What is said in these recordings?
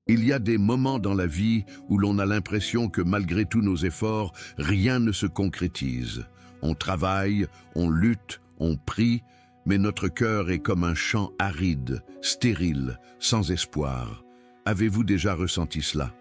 Il y a des moments dans la vie où l'on a l'impression que malgré tous nos efforts, rien ne se concrétise. On travaille, on lutte, on prie, mais notre cœur est comme un champ aride, stérile, sans espoir. Avez-vous déjà ressenti cela?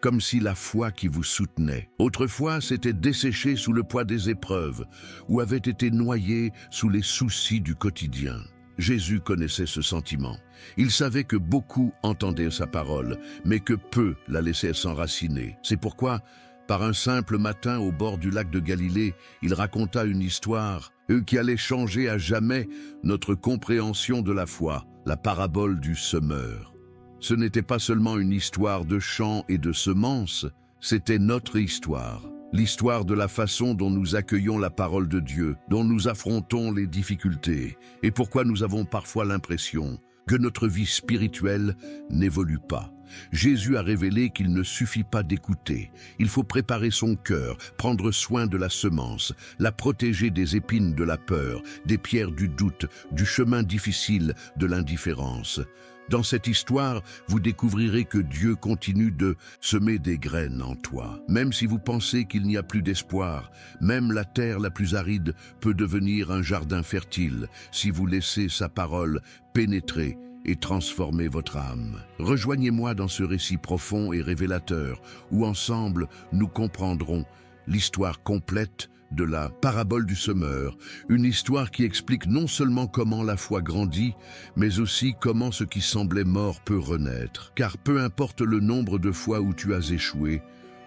Comme si la foi qui vous soutenait, autrefois, s'était desséchée sous le poids des épreuves, ou avait été noyée sous les soucis du quotidien. Jésus connaissait ce sentiment. Il savait que beaucoup entendaient sa parole, mais que peu la laissaient s'enraciner. C'est pourquoi, par un simple matin au bord du lac de Galilée, il raconta une histoire qui allait changer à jamais notre compréhension de la foi, la parabole du semeur. Ce n'était pas seulement une histoire de champs et de semences, c'était notre histoire. L'histoire de la façon dont nous accueillons la parole de Dieu, dont nous affrontons les difficultés, et pourquoi nous avons parfois l'impression que notre vie spirituelle n'évolue pas. Jésus a révélé qu'il ne suffit pas d'écouter. Il faut préparer son cœur, prendre soin de la semence, la protéger des épines de la peur, des pierres du doute, du chemin difficile de l'indifférence. Dans cette histoire, vous découvrirez que Dieu continue de semer des graines en toi. Même si vous pensez qu'il n'y a plus d'espoir, même la terre la plus aride peut devenir un jardin fertile si vous laissez sa parole pénétrer et transformer votre âme. Rejoignez-moi dans ce récit profond et révélateur où ensemble nous comprendrons l'histoire complète de la parabole du semeur, une histoire qui explique non seulement comment la foi grandit, mais aussi comment ce qui semblait mort peut renaître. Car peu importe le nombre de fois où tu as échoué,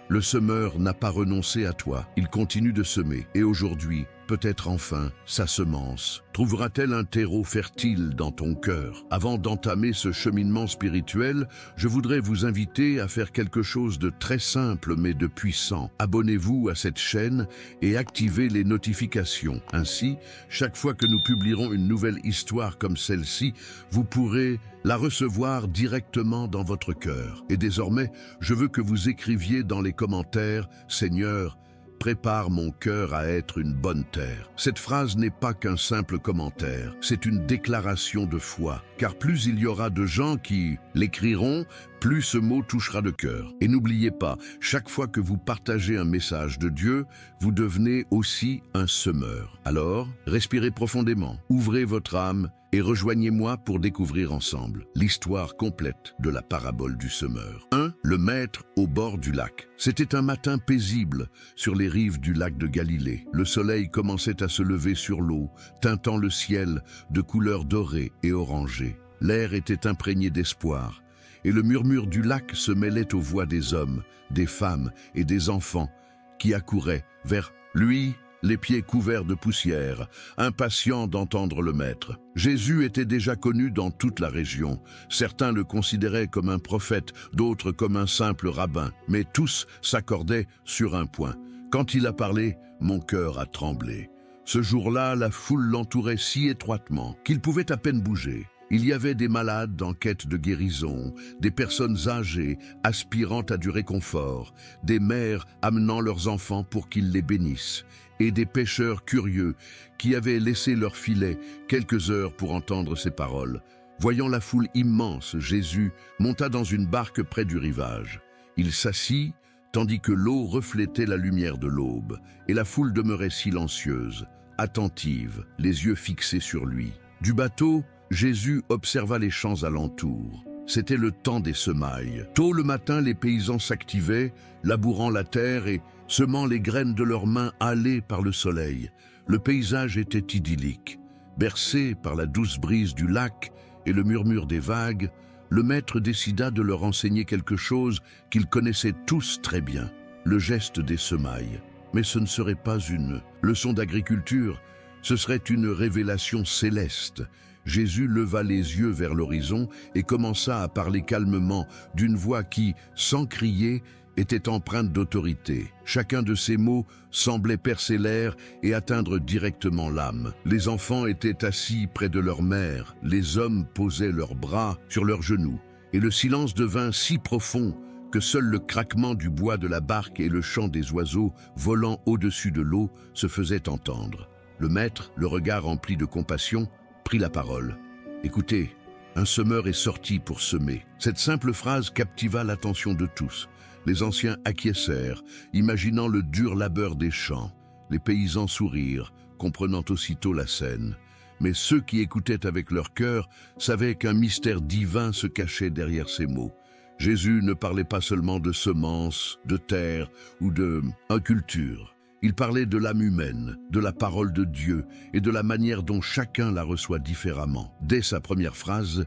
le semeur n'a pas renoncé à toi, il continue de semer. Et aujourd'hui, peut-être enfin, sa semence trouvera-t-elle un terreau fertile dans ton cœur? Avant d'entamer ce cheminement spirituel, je voudrais vous inviter à faire quelque chose de très simple mais de puissant. Abonnez-vous à cette chaîne et activez les notifications. Ainsi, chaque fois que nous publierons une nouvelle histoire comme celle-ci, vous pourrez la recevoir directement dans votre cœur. Et désormais, je veux que vous écriviez dans les commentaires « Seigneur, prépare mon cœur à être une bonne terre ». Cette phrase n'est pas qu'un simple commentaire, c'est une déclaration de foi. Car plus il y aura de gens qui l'écriront, plus ce mot touchera le cœur. Et n'oubliez pas, chaque fois que vous partagez un message de Dieu, vous devenez aussi un semeur. Alors, respirez profondément, ouvrez votre âme et rejoignez-moi pour découvrir ensemble l'histoire complète de la parabole du semeur. 1. Le maître au bord du lac. C'était un matin paisible sur les rives du lac de Galilée. Le soleil commençait à se lever sur l'eau, teintant le ciel de couleurs dorées et orangées. L'air était imprégné d'espoir, et le murmure du lac se mêlait aux voix des hommes, des femmes et des enfants qui accouraient vers lui, les pieds couverts de poussière, impatients d'entendre le maître. Jésus était déjà connu dans toute la région. Certains le considéraient comme un prophète, d'autres comme un simple rabbin, mais tous s'accordaient sur un point. Quand il a parlé, mon cœur a tremblé. Ce jour-là, la foule l'entourait si étroitement qu'il pouvait à peine bouger. Il y avait des malades en quête de guérison, des personnes âgées aspirant à du réconfort, des mères amenant leurs enfants pour qu'ils les bénissent, et des pêcheurs curieux qui avaient laissé leur filet quelques heures pour entendre ces paroles. Voyant la foule immense, Jésus monta dans une barque près du rivage. Il s'assit, tandis que l'eau reflétait la lumière de l'aube, et la foule demeurait silencieuse, attentive, les yeux fixés sur lui. Du bateau, Jésus observa les champs alentours. C'était le temps des semailles. Tôt le matin, les paysans s'activaient, labourant la terre et semant les graines de leurs mains hâlées par le soleil. Le paysage était idyllique. Bercé par la douce brise du lac et le murmure des vagues, le maître décida de leur enseigner quelque chose qu'ils connaissaient tous très bien, le geste des semailles. Mais ce ne serait pas une leçon d'agriculture, ce serait une révélation céleste. Jésus leva les yeux vers l'horizon et commença à parler calmement d'une voix qui, sans crier, était empreinte d'autorité. Chacun de ces mots semblait percer l'air et atteindre directement l'âme. Les enfants étaient assis près de leur mère, les hommes posaient leurs bras sur leurs genoux, et le silence devint si profond que seul le craquement du bois de la barque et le chant des oiseaux volant au-dessus de l'eau se faisaient entendre. Le maître, le regard rempli de compassion, prit la parole. « Écoutez, Un semeur est sorti pour semer. Cette simple phrase captiva l'attention de tous. Les anciens acquiescèrent, imaginant le dur labeur des champs. Les paysans sourirent, comprenant aussitôt la scène. Mais ceux qui écoutaient avec leur cœur savaient qu'un mystère divin se cachait derrière ces mots. Jésus ne parlait pas seulement de semences, de terre ou de culture. Il parlait de l'âme humaine, de la parole de Dieu et de la manière dont chacun la reçoit différemment. Dès sa première phrase,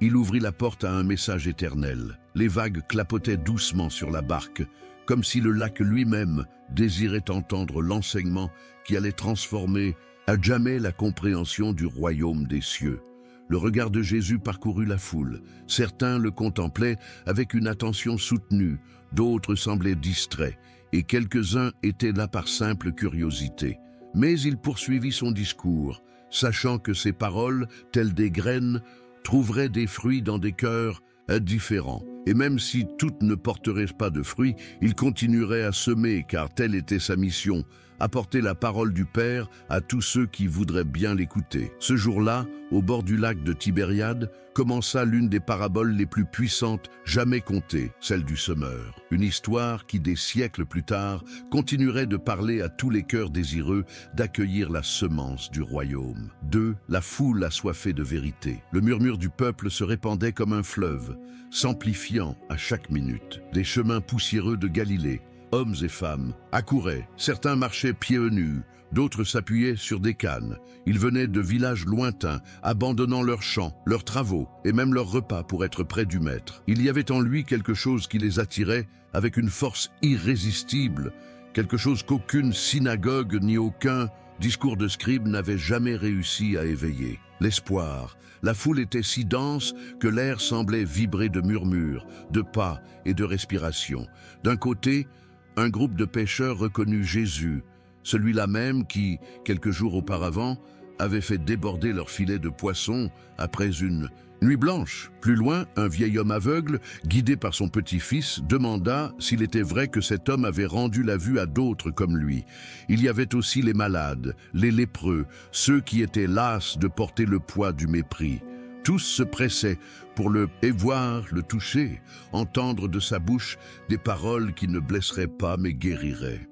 il ouvrit la porte à un message éternel. Les vagues clapotaient doucement sur la barque, comme si le lac lui-même désirait entendre l'enseignement qui allait transformer à jamais la compréhension du royaume des cieux. Le regard de Jésus parcourut la foule. Certains le contemplaient avec une attention soutenue, d'autres semblaient distraits, et quelques-uns étaient là par simple curiosité. Mais il poursuivit son discours, sachant que ses paroles, telles des graines, trouveraient des fruits dans des cœurs différents. Et même si toutes ne porteraient pas de fruits, il continuerait à semer, car telle était sa mission, apporter la parole du Père à tous ceux qui voudraient bien l'écouter. Ce jour-là, au bord du lac de Tibériade, commença l'une des paraboles les plus puissantes jamais contées, celle du semeur. Une histoire qui, des siècles plus tard, continuerait de parler à tous les cœurs désireux d'accueillir la semence du royaume. 2. La foule assoiffée de vérité. Le murmure du peuple se répandait comme un fleuve, s'amplifiant à chaque minute. Des chemins poussiéreux de Galilée, hommes et femmes, accouraient. Certains marchaient pieds nus, d'autres s'appuyaient sur des cannes. Ils venaient de villages lointains, abandonnant leurs champs, leurs travaux et même leurs repas pour être près du Maître. Il y avait en lui quelque chose qui les attirait avec une force irrésistible, quelque chose qu'aucune synagogue ni aucun discours de scribe n'avait jamais réussi à éveiller. L'espoir. La foule était si dense que l'air semblait vibrer de murmures, de pas et de respiration. D'un côté, un groupe de pêcheurs reconnut Jésus, celui-là même qui, quelques jours auparavant, avait fait déborder leur filet de poissons après une nuit blanche. Plus loin, un vieil homme aveugle, guidé par son petit-fils, demanda s'il était vrai que cet homme avait rendu la vue à d'autres comme lui. Il y avait aussi les malades, les lépreux, ceux qui étaient las de porter le poids du mépris. Tous se pressaient pour le voir, le toucher, entendre de sa bouche des paroles qui ne blesseraient pas mais guériraient.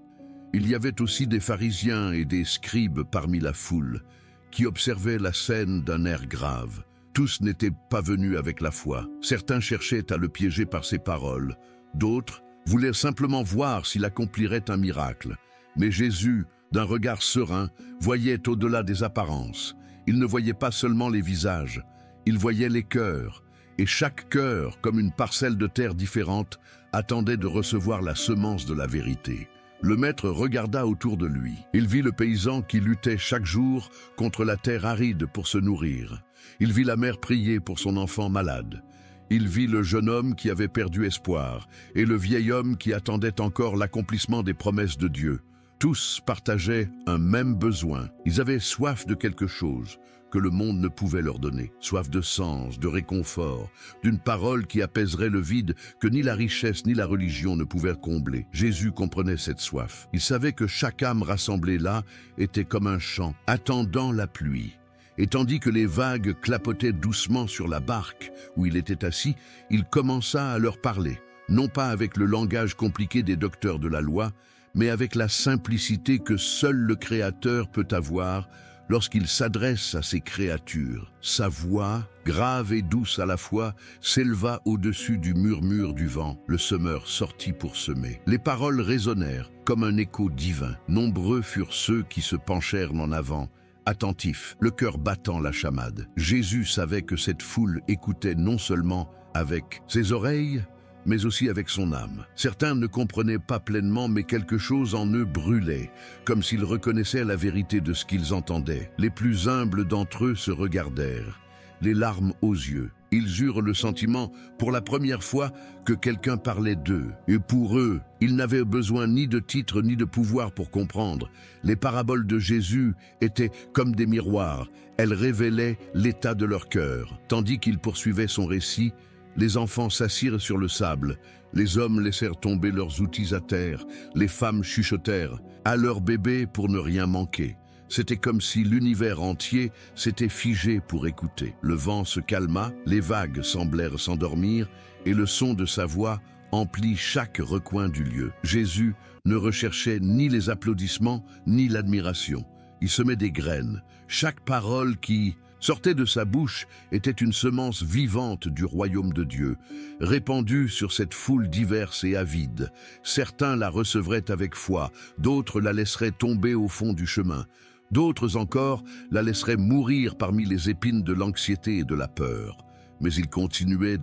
Il y avait aussi des pharisiens et des scribes parmi la foule, qui observaient la scène d'un air grave. Tous n'étaient pas venus avec la foi. Certains cherchaient à le piéger par ses paroles. D'autres voulaient simplement voir s'il accomplirait un miracle. Mais Jésus, d'un regard serein, voyait au-delà des apparences. Il ne voyait pas seulement les visages, il voyait les cœurs. Et chaque cœur, comme une parcelle de terre différente, attendait de recevoir la semence de la vérité. Le maître regarda autour de lui. Il vit le paysan qui luttait chaque jour contre la terre aride pour se nourrir. Il vit la mère prier pour son enfant malade. Il vit le jeune homme qui avait perdu espoir et le vieil homme qui attendait encore l'accomplissement des promesses de Dieu. Tous partageaient un même besoin. Ils avaient soif de quelque chose que le monde ne pouvait leur donner. Soif de sens, de réconfort, d'une parole qui apaiserait le vide que ni la richesse ni la religion ne pouvaient combler. Jésus comprenait cette soif. Il savait que chaque âme rassemblée là était comme un champ, attendant la pluie. Et tandis que les vagues clapotaient doucement sur la barque où il était assis, il commença à leur parler, non pas avec le langage compliqué des docteurs de la loi, mais avec la simplicité que seul le Créateur peut avoir lorsqu'il s'adresse à ses créatures. Sa voix, grave et douce à la fois, s'éleva au-dessus du murmure du vent. Le semeur sortit pour semer. Les paroles résonnèrent comme un écho divin. Nombreux furent ceux qui se penchèrent en avant, attentifs, le cœur battant la chamade. Jésus savait que cette foule écoutait non seulement avec ses oreilles, mais aussi avec son âme. Certains ne comprenaient pas pleinement, mais quelque chose en eux brûlait, comme s'ils reconnaissaient la vérité de ce qu'ils entendaient. Les plus humbles d'entre eux se regardèrent, les larmes aux yeux. Ils eurent le sentiment, pour la première fois, que quelqu'un parlait d'eux. Et pour eux, ils n'avaient besoin ni de titre ni de pouvoir pour comprendre. Les paraboles de Jésus étaient comme des miroirs. Elles révélaient l'état de leur cœur. Tandis qu'il poursuivait son récit, les enfants s'assirent sur le sable, les hommes laissèrent tomber leurs outils à terre, les femmes chuchotèrent « à leur bébé pour ne rien manquer ». C'était comme si l'univers entier s'était figé pour écouter. Le vent se calma, les vagues semblèrent s'endormir, et le son de sa voix emplit chaque recoin du lieu. Jésus ne recherchait ni les applaudissements, ni l'admiration. Il semait des graines. Chaque parole qui sortait de sa bouche était une semence vivante du royaume de Dieu, répandue sur cette foule diverse et avide. Certains la recevraient avec foi, d'autres la laisseraient tomber au fond du chemin. D'autres encore la laisseraient mourir parmi les épines de l'anxiété et de la peur. Mais il continuait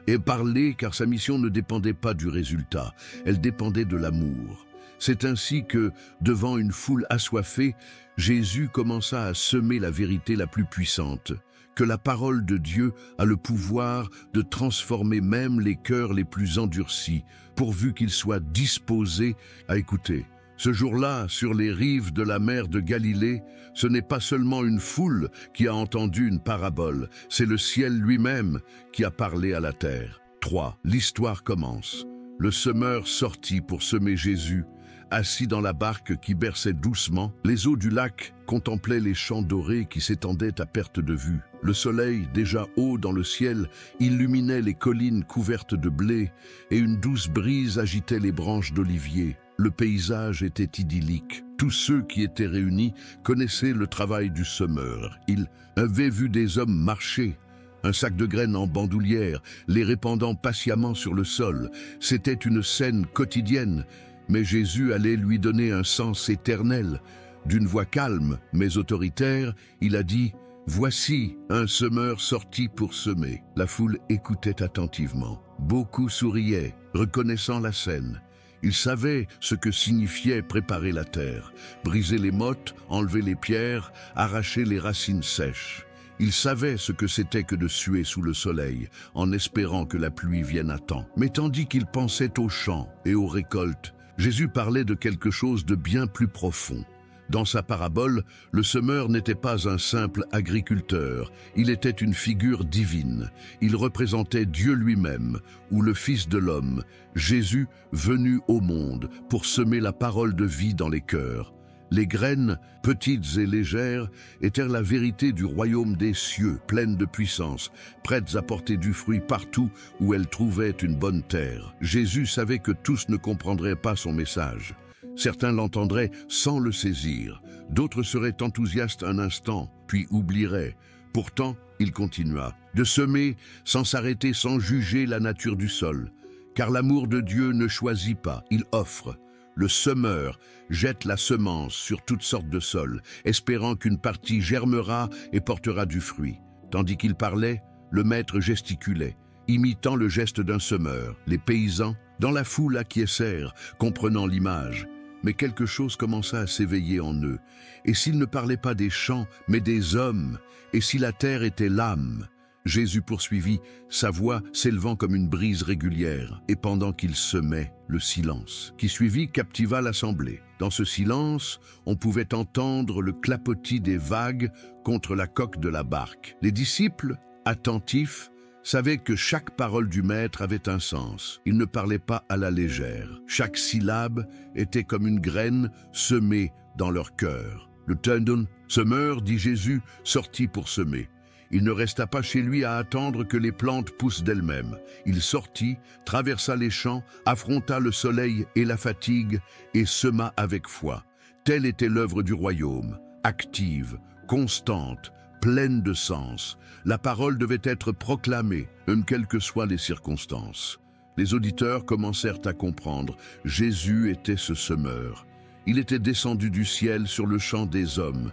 et parler car sa mission ne dépendait pas du résultat, elle dépendait de l'amour. C'est ainsi que, devant une foule assoiffée, Jésus commença à semer la vérité la plus puissante, que la parole de Dieu a le pouvoir de transformer même les cœurs les plus endurcis, pourvu qu'ils soient disposés à écouter. Ce jour-là, sur les rives de la mer de Galilée, ce n'est pas seulement une foule qui a entendu une parabole, c'est le ciel lui-même qui a parlé à la terre. 3. L'histoire commence. Le semeur sortit pour semer Jésus. Assis dans la barque qui berçait doucement, les eaux du lac contemplaient les champs dorés qui s'étendaient à perte de vue. Le soleil, déjà haut dans le ciel, illuminait les collines couvertes de blé et une douce brise agitait les branches d'olivier. Le paysage était idyllique. Tous ceux qui étaient réunis connaissaient le travail du semeur. Ils avaient vu des hommes marcher, un sac de graines en bandoulière, les répandant patiemment sur le sol. C'était une scène quotidienne, mais Jésus allait lui donner un sens éternel. D'une voix calme mais autoritaire, il a dit « Voici un semeur sorti pour semer ». La foule écoutait attentivement. Beaucoup souriaient, reconnaissant la scène. Ils savaient ce que signifiait préparer la terre, briser les mottes, enlever les pierres, arracher les racines sèches. Ils savaient ce que c'était que de suer sous le soleil, en espérant que la pluie vienne à temps. Mais tandis qu'ils pensaient aux champs et aux récoltes, Jésus parlait de quelque chose de bien plus profond. Dans sa parabole, le semeur n'était pas un simple agriculteur, il était une figure divine. Il représentait Dieu lui-même, ou le Fils de l'homme, Jésus venu au monde pour semer la parole de vie dans les cœurs. Les graines, petites et légères, étaient la vérité du royaume des cieux, pleines de puissance, prêtes à porter du fruit partout où elles trouvaient une bonne terre. Jésus savait que tous ne comprendraient pas son message. Certains l'entendraient sans le saisir, d'autres seraient enthousiastes un instant, puis oublieraient. Pourtant, il continua de semer sans s'arrêter, sans juger la nature du sol. Car l'amour de Dieu ne choisit pas, il offre. Le semeur jette la semence sur toutes sortes de sols, espérant qu'une partie germera et portera du fruit. Tandis qu'il parlait, le maître gesticulait, imitant le geste d'un semeur. Les paysans, dans la foule, acquiescèrent, comprenant l'image. Mais quelque chose commença à s'éveiller en eux. Et s'ils ne parlaient pas des champs, mais des hommes, et si la terre était l'âme? Jésus poursuivit, sa voix s'élevant comme une brise régulière, et pendant qu'il semait, le silence qui suivit captiva l'assemblée. Dans ce silence, on pouvait entendre le clapotis des vagues contre la coque de la barque. Les disciples, attentifs, savaient que chaque parole du maître avait un sens. Il ne parlait pas à la légère. Chaque syllabe était comme une graine semée dans leur cœur. Le tendon, semeur, dit Jésus, sortit pour semer. Il ne resta pas chez lui à attendre que les plantes poussent d'elles-mêmes. Il sortit, traversa les champs, affronta le soleil et la fatigue et sema avec foi. Telle était l'œuvre du royaume, active, constante, pleine de sens. La parole devait être proclamée, quelles que soient les circonstances. Les auditeurs commencèrent à comprendre. Jésus était ce semeur. Il était descendu du ciel sur le champ des hommes.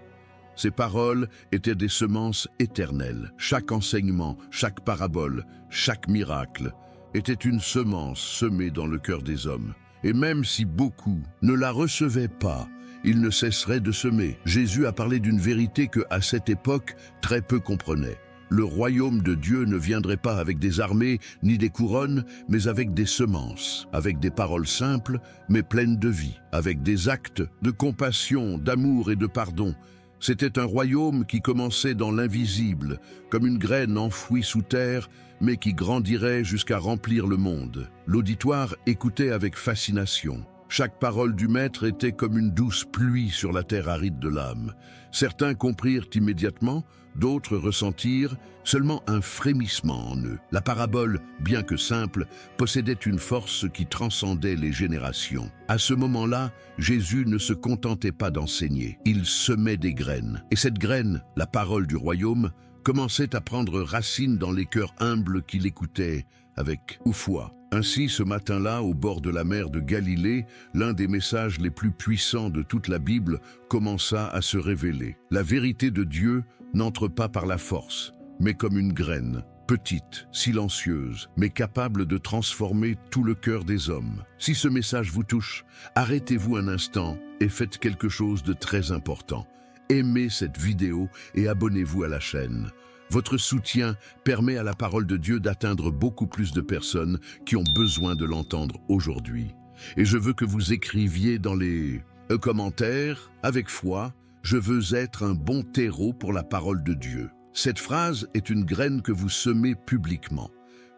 Ces paroles étaient des semences éternelles. Chaque enseignement, chaque parabole, chaque miracle était une semence semée dans le cœur des hommes. Et même si beaucoup ne la recevaient pas, ils ne cesseraient de semer. Jésus a parlé d'une vérité que, à cette époque, très peu comprenaient. Le royaume de Dieu ne viendrait pas avec des armées ni des couronnes, mais avec des semences, avec des paroles simples, mais pleines de vie, avec des actes de compassion, d'amour et de pardon. C'était un royaume qui commençait dans l'invisible, comme une graine enfouie sous terre, mais qui grandirait jusqu'à remplir le monde. L'auditoire écoutait avec fascination. Chaque parole du Maître était comme une douce pluie sur la terre aride de l'âme. Certains comprirent immédiatement, d'autres ressentirent seulement un frémissement en eux. La parabole, bien que simple, possédait une force qui transcendait les générations. À ce moment-là, Jésus ne se contentait pas d'enseigner, il semait des graines. Et cette graine, la parole du royaume, commençait à prendre racine dans les cœurs humbles qui l'écoutaient avec foi. Ainsi, ce matin-là, au bord de la mer de Galilée, l'un des messages les plus puissants de toute la Bible commença à se révéler. La vérité de Dieu n'entre pas par la force, mais comme une graine, petite, silencieuse, mais capable de transformer tout le cœur des hommes. Si ce message vous touche, arrêtez-vous un instant et faites quelque chose de très important. Aimez cette vidéo et abonnez-vous à la chaîne. Votre soutien permet à la parole de Dieu d'atteindre beaucoup plus de personnes qui ont besoin de l'entendre aujourd'hui. Et je veux que vous écriviez dans les commentaires, avec foi, « Je veux être un bon terreau pour la parole de Dieu ». Cette phrase est une graine que vous semez publiquement.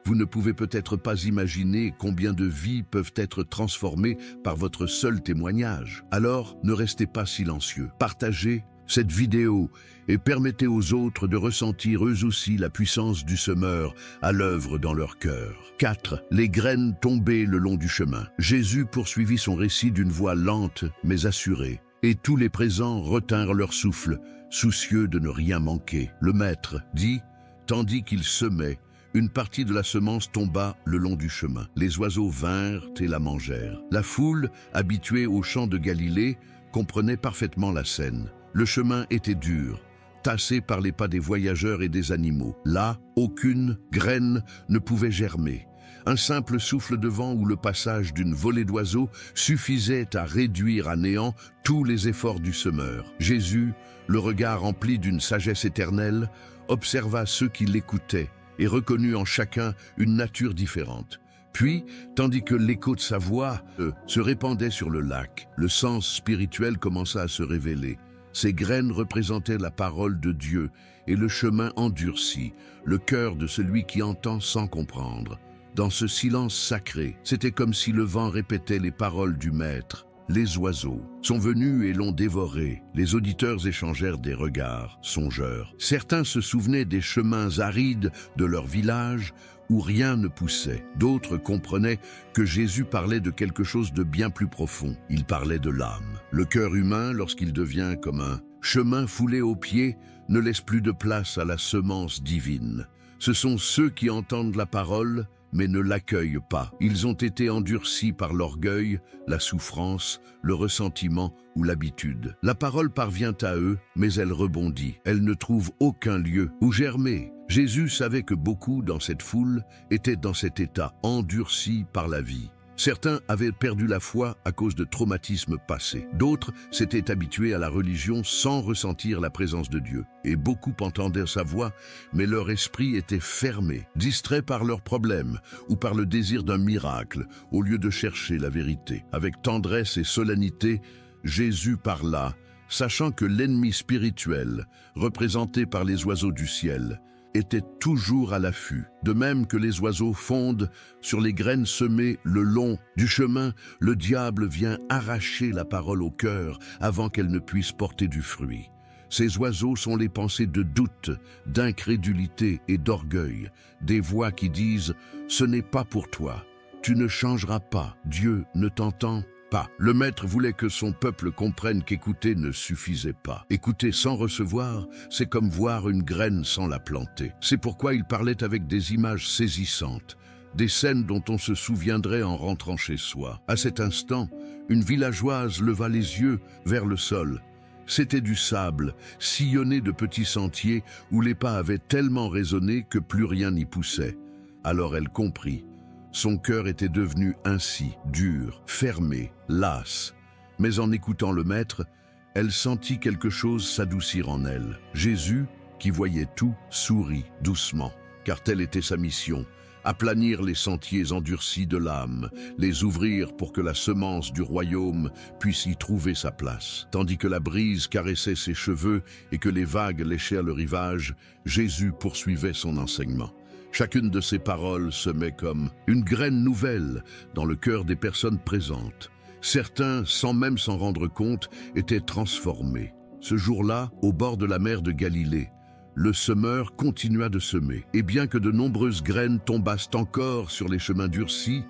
Vous ne pouvez peut-être pas imaginer combien de vies peuvent être transformées par votre seul témoignage. Alors, ne restez pas silencieux. Partagez cette vidéo et permettez aux autres de ressentir eux aussi la puissance du semeur à l'œuvre dans leur cœur. 4. Les graines tombées le long du chemin. Jésus poursuivit son récit d'une voix lente mais assurée, et tous les présents retinrent leur souffle, soucieux de ne rien manquer. Le maître dit, tandis qu'il semait, une partie de la semence tomba le long du chemin. Les oiseaux vinrent et la mangèrent. La foule, habituée aux champs de Galilée, comprenait parfaitement la scène. Le chemin était dur, tassé par les pas des voyageurs et des animaux. Là, aucune graine ne pouvait germer. Un simple souffle de vent ou le passage d'une volée d'oiseaux suffisait à réduire à néant tous les efforts du semeur. Jésus, le regard rempli d'une sagesse éternelle, observa ceux qui l'écoutaient et reconnut en chacun une nature différente. Puis, tandis que l'écho de sa voix se répandait sur le lac, le sens spirituel commença à se révéler. Ces graines représentaient la parole de Dieu et le chemin endurci, le cœur de celui qui entend sans comprendre. Dans ce silence sacré, c'était comme si le vent répétait les paroles du Maître. Les oiseaux sont venus et l'ont dévoré. Les auditeurs échangèrent des regards songeurs. Certains se souvenaient des chemins arides de leur village où rien ne poussait. D'autres comprenaient que Jésus parlait de quelque chose de bien plus profond. Il parlait de l'âme. Le cœur humain, lorsqu'il devient comme un chemin foulé aux pieds, ne laisse plus de place à la semence divine. Ce sont ceux qui entendent la parole, mais ne l'accueillent pas. Ils ont été endurcis par l'orgueil, la souffrance, le ressentiment ou l'habitude. La parole parvient à eux, mais elle rebondit. Elle ne trouve aucun lieu où germer. Jésus savait que beaucoup dans cette foule étaient dans cet état, endurcis par la vie. Certains avaient perdu la foi à cause de traumatismes passés. D'autres s'étaient habitués à la religion sans ressentir la présence de Dieu. Et beaucoup entendaient sa voix, mais leur esprit était fermé, distrait par leurs problèmes ou par le désir d'un miracle, au lieu de chercher la vérité. Avec tendresse et solennité, Jésus parla, sachant que l'ennemi spirituel, représenté par les oiseaux du ciel, était toujours à l'affût. De même que les oiseaux fondent sur les graines semées le long du chemin, le diable vient arracher la parole au cœur avant qu'elle ne puisse porter du fruit. Ces oiseaux sont les pensées de doute, d'incrédulité et d'orgueil, des voix qui disent « Ce n'est pas pour toi, tu ne changeras pas, Dieu ne t'entend pas ». Le Maître voulait que son peuple comprenne qu'écouter ne suffisait pas. Écouter sans recevoir, c'est comme voir une graine sans la planter. C'est pourquoi il parlait avec des images saisissantes, des scènes dont on se souviendrait en rentrant chez soi. À cet instant, une villageoise leva les yeux vers le sol. C'était du sable, sillonné de petits sentiers où les pas avaient tellement résonné que plus rien n'y poussait. Alors elle comprit. Son cœur était devenu ainsi, dur, fermé, las. Mais en écoutant le Maître, elle sentit quelque chose s'adoucir en elle. Jésus, qui voyait tout, sourit doucement, car telle était sa mission, aplanir les sentiers endurcis de l'âme, les ouvrir pour que la semence du royaume puisse y trouver sa place. Tandis que la brise caressait ses cheveux et que les vagues léchaient le rivage, Jésus poursuivait son enseignement. Chacune de ces paroles semait comme une graine nouvelle dans le cœur des personnes présentes. Certains, sans même s'en rendre compte, étaient transformés. Ce jour-là, au bord de la mer de Galilée, le semeur continua de semer. Et bien que de nombreuses graines tombassent encore sur les chemins durcis,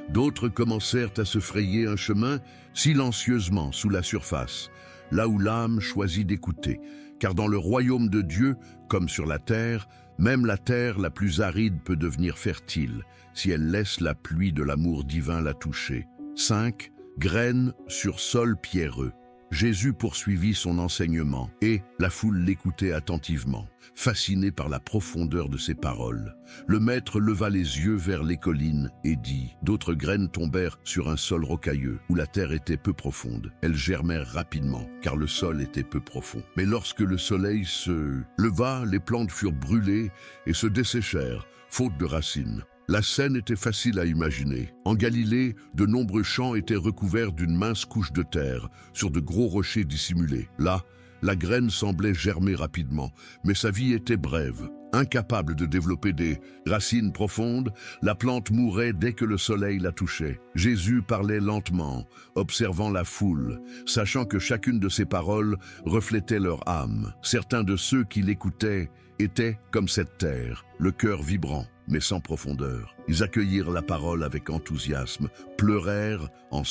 d'autres commencèrent à se frayer un chemin silencieusement sous la surface, là où l'âme choisit d'écouter. Car dans le royaume de Dieu, comme sur la terre, même la terre la plus aride peut devenir fertile, si elle laisse la pluie de l'amour divin la toucher. 5. Graines sur sol pierreux. Jésus poursuivit son enseignement et la foule l'écoutait attentivement, fasciné par la profondeur de ses paroles. Le maître leva les yeux vers les collines et dit « D'autres graines tombèrent sur un sol rocailleux, où la terre était peu profonde. Elles germèrent rapidement, car le sol était peu profond. Mais lorsque le soleil se leva, les plantes furent brûlées et se desséchèrent, faute de racines. » La scène était facile à imaginer. En Galilée, de nombreux champs étaient recouverts d'une mince couche de terre, sur de gros rochers dissimulés. Là, la graine semblait germer rapidement, mais sa vie était brève. Incapable de développer des racines profondes, la plante mourait dès que le soleil la touchait. Jésus parlait lentement, observant la foule, sachant que chacune de ses paroles reflétait leur âme. Certains de ceux qui l'écoutaient étaient comme cette terre, le cœur vibrant, mais sans profondeur. Ils accueillirent la parole avec enthousiasme, pleurèrent en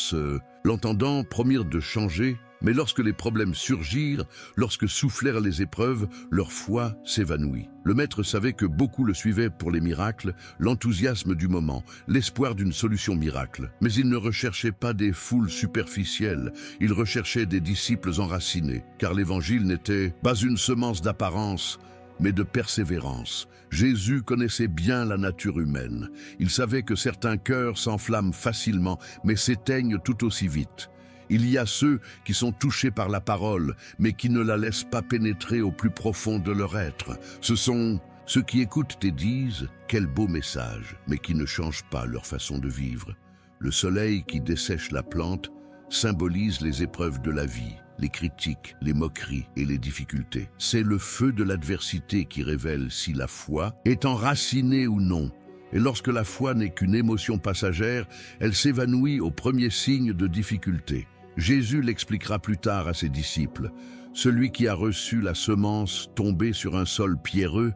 l'entendant, promirent de changer, mais lorsque les problèmes surgirent, lorsque soufflèrent les épreuves, leur foi s'évanouit. Le maître savait que beaucoup le suivaient pour les miracles, l'enthousiasme du moment, l'espoir d'une solution miracle. Mais il ne recherchait pas des foules superficielles, il recherchait des disciples enracinés, car l'évangile n'était pas une semence d'apparence, mais de persévérance. Jésus connaissait bien la nature humaine. Il savait que certains cœurs s'enflamment facilement, mais s'éteignent tout aussi vite. Il y a ceux qui sont touchés par la parole, mais qui ne la laissent pas pénétrer au plus profond de leur être. Ce sont ceux qui écoutent et disent « Quel beau message », mais qui ne changent pas leur façon de vivre. Le soleil qui dessèche la plante symbolise les épreuves de la vie, les critiques, les moqueries et les difficultés. C'est le feu de l'adversité qui révèle si la foi est enracinée ou non. Et lorsque la foi n'est qu'une émotion passagère, elle s'évanouit au premier signe de difficulté. Jésus l'expliquera plus tard à ses disciples. Celui qui a reçu la semence tombée sur un sol pierreux,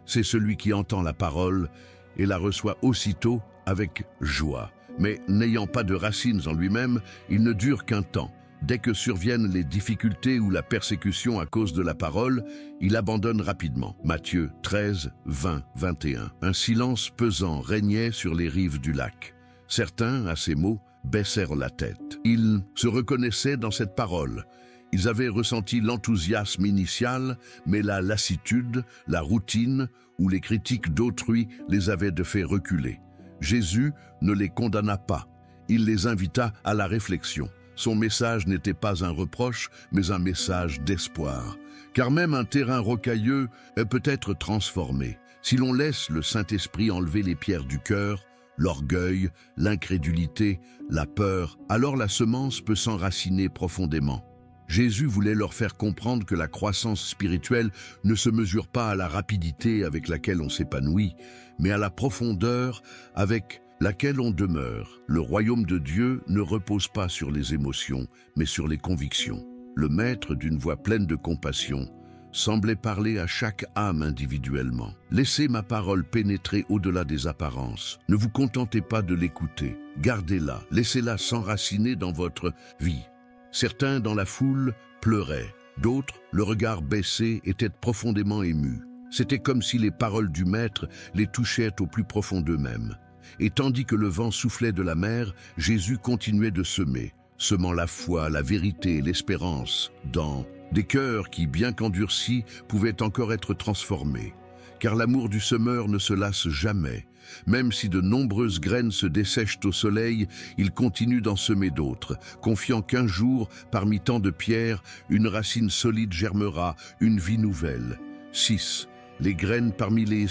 c'est celui qui entend la parole et la reçoit aussitôt avec joie. Mais n'ayant pas de racines en lui-même, il ne dure qu'un temps. Dès que surviennent les difficultés ou la persécution à cause de la parole, il abandonne rapidement. Matthieu 13, 20, 21. Un silence pesant régnait sur les rives du lac. Certains, à ces mots, baissèrent la tête. Ils se reconnaissaient dans cette parole. Ils avaient ressenti l'enthousiasme initial, mais la lassitude, la routine ou les critiques d'autrui les avaient de fait reculer. Jésus ne les condamna pas. Il les invita à la réflexion. Son message n'était pas un reproche, mais un message d'espoir. Car même un terrain rocailleux peut être transformé. Si l'on laisse le Saint-Esprit enlever les pierres du cœur, l'orgueil, l'incrédulité, la peur, alors la semence peut s'enraciner profondément. Jésus voulait leur faire comprendre que la croissance spirituelle ne se mesure pas à la rapidité avec laquelle on s'épanouit, mais à la profondeur avec laquelle on demeure. Le royaume de Dieu ne repose pas sur les émotions, mais sur les convictions. Le maître, d'une voix pleine de compassion, semblait parler à chaque âme individuellement. Laissez ma parole pénétrer au-delà des apparences. Ne vous contentez pas de l'écouter. Gardez-la, laissez-la s'enraciner dans votre vie. Certains dans la foule pleuraient, d'autres, le regard baissé, étaient profondément émus. C'était comme si les paroles du maître les touchaient au plus profond d'eux-mêmes. Et tandis que le vent soufflait de la mer, Jésus continuait de semer, semant la foi, la vérité et l'espérance dans des cœurs qui, bien qu'endurcis, pouvaient encore être transformés. Car l'amour du semeur ne se lasse jamais. Même si de nombreuses graines se dessèchent au soleil, il continue d'en semer d'autres, confiant qu'un jour, parmi tant de pierres, une racine solide germera, une vie nouvelle. 6. Les graines parmi les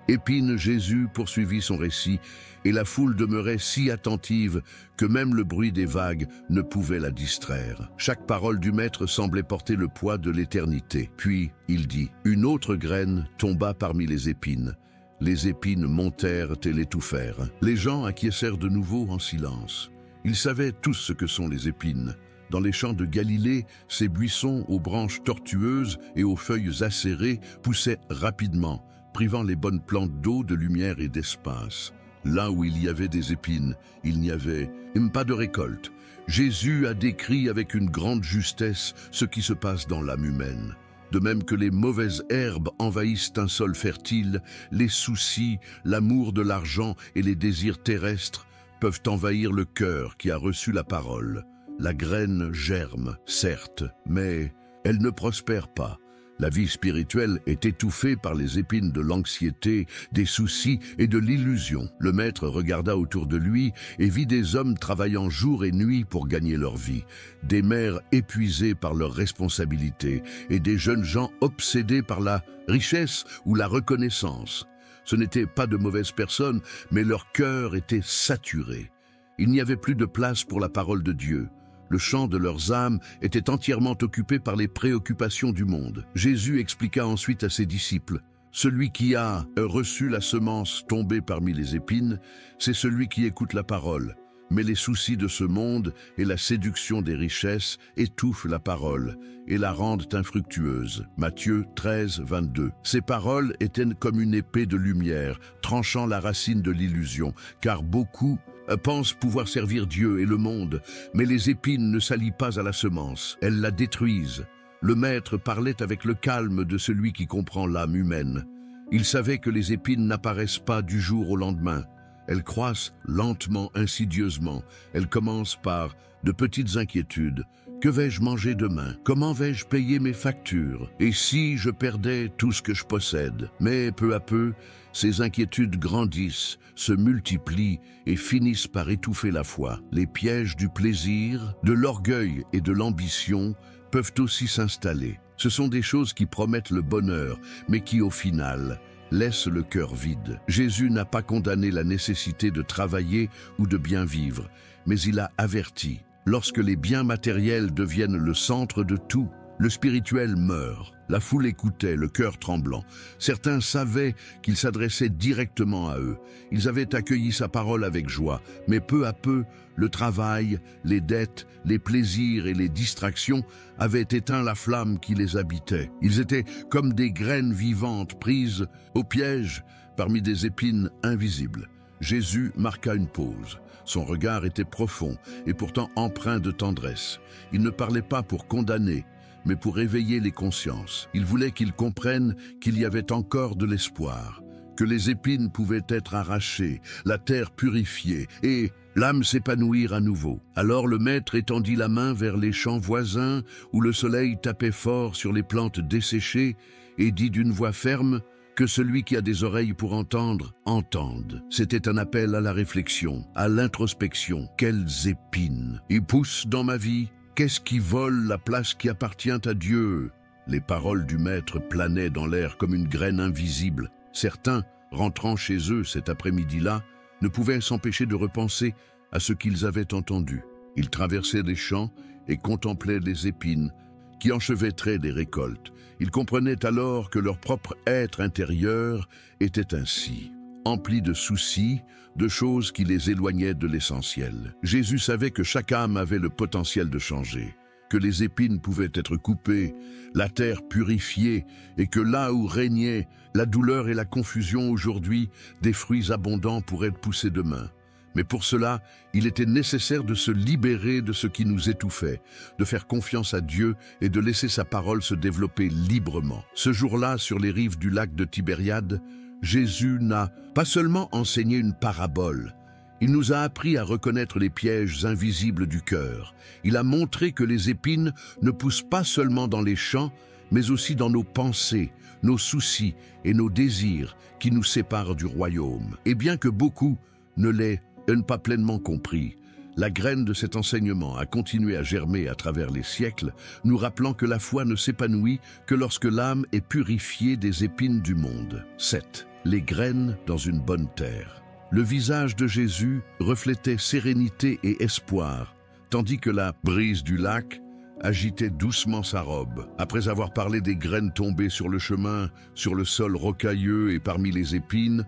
épines. Jésus poursuivit son récit, et la foule demeurait si attentive que même le bruit des vagues ne pouvait la distraire. Chaque parole du maître semblait porter le poids de l'éternité. Puis, il dit, une autre graine tomba parmi les épines. Les épines montèrent et l'étouffèrent. Les gens acquiescèrent de nouveau en silence. Ils savaient tous ce que sont les épines. Dans les champs de Galilée, ces buissons aux branches tortueuses et aux feuilles acérées poussaient rapidement, privant les bonnes plantes d'eau, de lumière et d'espace. Là où il y avait des épines, il n'y avait pas de récolte. Jésus a décrit avec une grande justesse ce qui se passe dans l'âme humaine. De même que les mauvaises herbes envahissent un sol fertile, les soucis, l'amour de l'argent et les désirs terrestres peuvent envahir le cœur qui a reçu la parole. La graine germe, certes, mais elle ne prospère pas. La vie spirituelle est étouffée par les épines de l'anxiété, des soucis et de l'illusion. Le maître regarda autour de lui et vit des hommes travaillant jour et nuit pour gagner leur vie, des mères épuisées par leurs responsabilités et des jeunes gens obsédés par la richesse ou la reconnaissance. Ce n'étaient pas de mauvaises personnes, mais leur cœur était saturé. Il n'y avait plus de place pour la parole de Dieu. Le champ de leurs âmes était entièrement occupé par les préoccupations du monde. Jésus expliqua ensuite à ses disciples, « Celui qui a reçu la semence tombée parmi les épines, c'est celui qui écoute la parole. Mais les soucis de ce monde et la séduction des richesses étouffent la parole et la rendent infructueuse. » Matthieu 13, 22. Ces paroles étaient comme une épée de lumière, tranchant la racine de l'illusion, car beaucoup pensent pouvoir servir Dieu et le monde, mais les épines ne s'allient pas à la semence, elles la détruisent. Le maître parlait avec le calme de celui qui comprend l'âme humaine. Il savait que les épines n'apparaissent pas du jour au lendemain. Elles croissent lentement, insidieusement. Elles commencent par de petites inquiétudes. Que vais-je manger demain? Comment vais-je payer mes factures? Et si je perdais tout ce que je possède? Mais peu à peu, ces inquiétudes grandissent, se multiplient et finissent par étouffer la foi. Les pièges du plaisir, de l'orgueil et de l'ambition peuvent aussi s'installer. Ce sont des choses qui promettent le bonheur, mais qui au final laissent le cœur vide. Jésus n'a pas condamné la nécessité de travailler ou de bien vivre, mais il a averti. Lorsque les biens matériels deviennent le centre de tout, le spirituel meurt. La foule écoutait, le cœur tremblant. Certains savaient qu'il s'adressait directement à eux. Ils avaient accueilli sa parole avec joie, mais peu à peu, le travail, les dettes, les plaisirs et les distractions avaient éteint la flamme qui les habitait. Ils étaient comme des graines vivantes prises au piège parmi des épines invisibles. Jésus marqua une pause. Son regard était profond et pourtant empreint de tendresse. Il ne parlait pas pour condamner, mais pour éveiller les consciences. Il voulait qu'ils comprennent qu'il y avait encore de l'espoir, que les épines pouvaient être arrachées, la terre purifiée et l'âme s'épanouir à nouveau. Alors le maître étendit la main vers les champs voisins où le soleil tapait fort sur les plantes desséchées et dit d'une voix ferme: « Que celui qui a des oreilles pour entendre, entende. » C'était un appel à la réflexion, à l'introspection. Quelles épines y poussent dans ma vie? Qu'est-ce qui vole la place qui appartient à Dieu? Les paroles du maître planaient dans l'air comme une graine invisible. Certains, rentrant chez eux cet après-midi-là, ne pouvaient s'empêcher de repenser à ce qu'ils avaient entendu. Ils traversaient les champs et contemplaient les épines qui enchevêtraient des récoltes. Ils comprenaient alors que leur propre être intérieur était ainsi, empli de soucis, de choses qui les éloignaient de l'essentiel. Jésus savait que chaque âme avait le potentiel de changer, que les épines pouvaient être coupées, la terre purifiée, et que là où régnait la douleur et la confusion aujourd'hui, des fruits abondants pourraient pousser demain. Mais pour cela, il était nécessaire de se libérer de ce qui nous étouffait, de faire confiance à Dieu et de laisser sa parole se développer librement. Ce jour-là, sur les rives du lac de Tibériade, Jésus n'a pas seulement enseigné une parabole, il nous a appris à reconnaître les pièges invisibles du cœur. Il a montré que les épines ne poussent pas seulement dans les champs, mais aussi dans nos pensées, nos soucis et nos désirs qui nous séparent du royaume. Et bien que beaucoup ne l'aient pas pleinement compris, la graine de cet enseignement a continué à germer à travers les siècles, nous rappelant que la foi ne s'épanouit que lorsque l'âme est purifiée des épines du monde. 7. Les graines dans une bonne terre. Le visage de Jésus reflétait sérénité et espoir, tandis que la brise du lac agitait doucement sa robe. Après avoir parlé des graines tombées sur le chemin, sur le sol rocailleux et parmi les épines,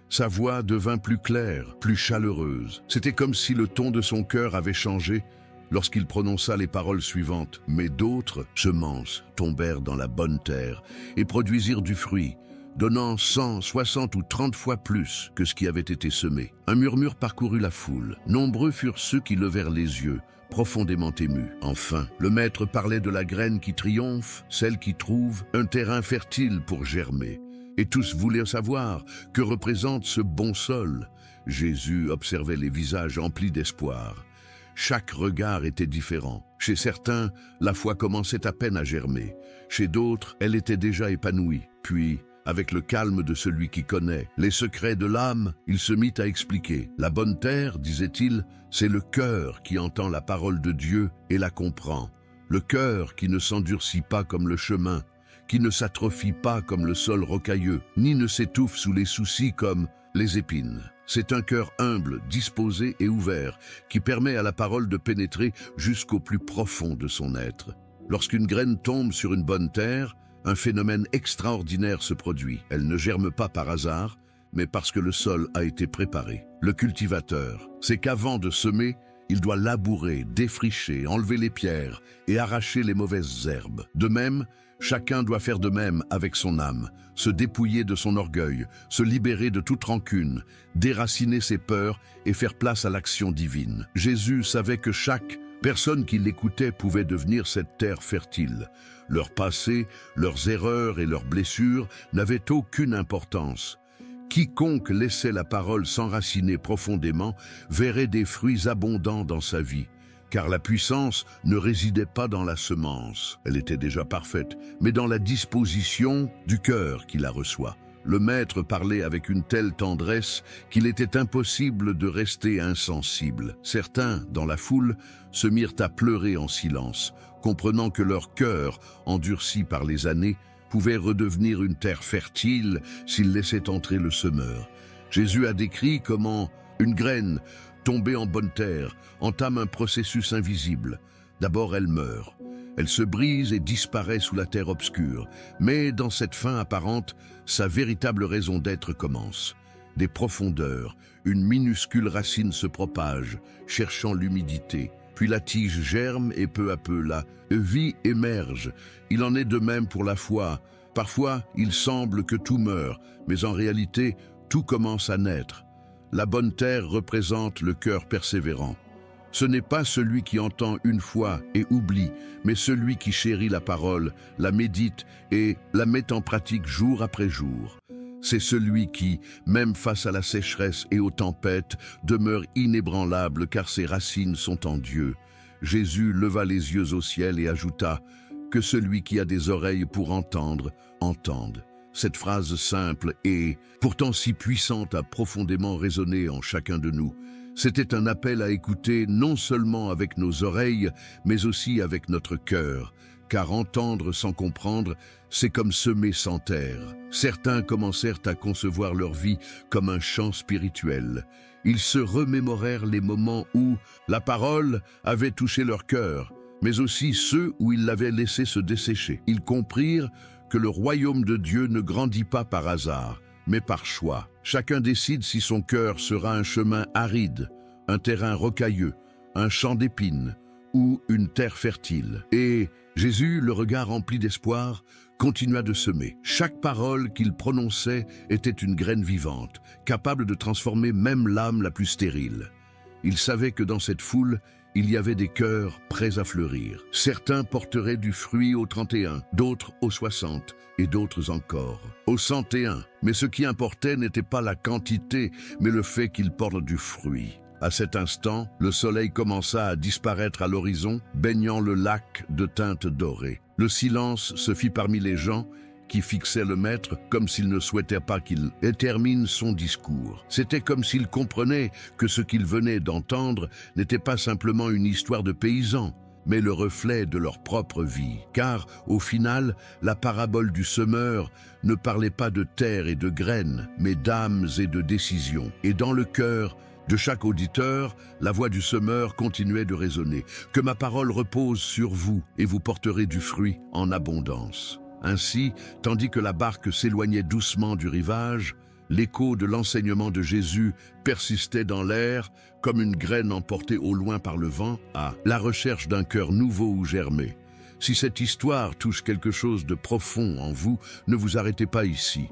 Sa voix devint plus claire, plus chaleureuse. C'était comme si le ton de son cœur avait changé lorsqu'il prononça les paroles suivantes. Mais d'autres semences tombèrent dans la bonne terre et produisirent du fruit, donnant 100, 60 ou 30 fois plus que ce qui avait été semé. Un murmure parcourut la foule. Nombreux furent ceux qui levèrent les yeux, profondément émus. Enfin, le maître parlait de la graine qui triomphe, celle qui trouve un terrain fertile pour germer. Et tous voulaient savoir que représente ce bon sol. Jésus observait les visages emplis d'espoir. Chaque regard était différent. Chez certains, la foi commençait à peine à germer. Chez d'autres, elle était déjà épanouie. Puis, avec le calme de celui qui connaît les secrets de l'âme, il se mit à expliquer. La bonne terre, disait-il, c'est le cœur qui entend la parole de Dieu et la comprend. Le cœur qui ne s'endurcit pas comme le chemin, qui ne s'atrophie pas comme le sol rocailleux, ni ne s'étouffe sous les soucis comme les épines. C'est un cœur humble, disposé et ouvert, qui permet à la parole de pénétrer jusqu'au plus profond de son être. Lorsqu'une graine tombe sur une bonne terre, un phénomène extraordinaire se produit. Elle ne germe pas par hasard, mais parce que le sol a été préparé. Le cultivateur, c'est qu'avant de semer, il doit labourer, défricher, enlever les pierres et arracher les mauvaises herbes. De même, chacun doit faire de même avec son âme, se dépouiller de son orgueil, se libérer de toute rancune, déraciner ses peurs et faire place à l'action divine. Jésus savait que chaque personne qui l'écoutait pouvait devenir cette terre fertile. Leur passé, leurs erreurs et leurs blessures n'avaient aucune importance. Quiconque laissait la parole s'enraciner profondément verrait des fruits abondants dans sa vie. Car la puissance ne résidait pas dans la semence, elle était déjà parfaite, mais dans la disposition du cœur qui la reçoit. Le maître parlait avec une telle tendresse qu'il était impossible de rester insensible. Certains, dans la foule, se mirent à pleurer en silence, comprenant que leur cœur, endurci par les années, pouvait redevenir une terre fertile s'ils laissaient entrer le semeur. Jésus a décrit comment une graine tombée en bonne terre entame un processus invisible. D'abord, elle meurt. Elle se brise et disparaît sous la terre obscure. Mais dans cette fin apparente, sa véritable raison d'être commence. Des profondeurs, une minuscule racine se propage, cherchant l'humidité. Puis la tige germe et peu à peu la vie émerge. Il en est de même pour la foi. Parfois, il semble que tout meurt, mais en réalité, tout commence à naître. La bonne terre représente le cœur persévérant. Ce n'est pas celui qui entend une fois et oublie, mais celui qui chérit la parole, la médite et la met en pratique jour après jour. C'est celui qui, même face à la sécheresse et aux tempêtes, demeure inébranlable car ses racines sont en Dieu. Jésus leva les yeux au ciel et ajouta « Que celui qui a des oreilles pour entendre, entende ». Cette phrase simple et pourtant si puissante a profondément résonné en chacun de nous. C'était un appel à écouter non seulement avec nos oreilles, mais aussi avec notre cœur, car entendre sans comprendre, c'est comme semer sans terre. Certains commencèrent à concevoir leur vie comme un chant spirituel. Ils se remémorèrent les moments où la parole avait touché leur cœur, mais aussi ceux où ils l'avaient laissé se dessécher. Ils comprirent que le royaume de Dieu ne grandit pas par hasard, mais par choix. Chacun décide si son cœur sera un chemin aride, un terrain rocailleux, un champ d'épines ou une terre fertile. Et Jésus, le regard rempli d'espoir, continua de semer. Chaque parole qu'il prononçait était une graine vivante, capable de transformer même l'âme la plus stérile. Il savait que dans cette foule, il y avait des cœurs prêts à fleurir. Certains porteraient du fruit au 31, d'autres au 60 et d'autres encore au 101. Mais ce qui importait n'était pas la quantité, mais le fait qu'ils portent du fruit. À cet instant, le soleil commença à disparaître à l'horizon, baignant le lac de teintes dorées. Le silence se fit parmi les gens qui fixaient le maître comme s'il ne souhaitait pas qu'il termine son discours. C'était comme s'il comprenait que ce qu'il venait d'entendre n'était pas simplement une histoire de paysans, mais le reflet de leur propre vie. Car, au final, la parabole du semeur ne parlait pas de terre et de graines, mais d'âmes et de décisions. Et dans le cœur de chaque auditeur, la voix du semeur continuait de résonner. « Que ma parole repose sur vous, et vous porterez du fruit en abondance. » Ainsi, tandis que la barque s'éloignait doucement du rivage, L'écho de l'enseignement de Jésus persistait dans l'air comme une graine emportée au loin par le vent, à la recherche d'un cœur nouveau où germer. Si cette histoire touche quelque chose de profond en vous, ne vous arrêtez pas ici.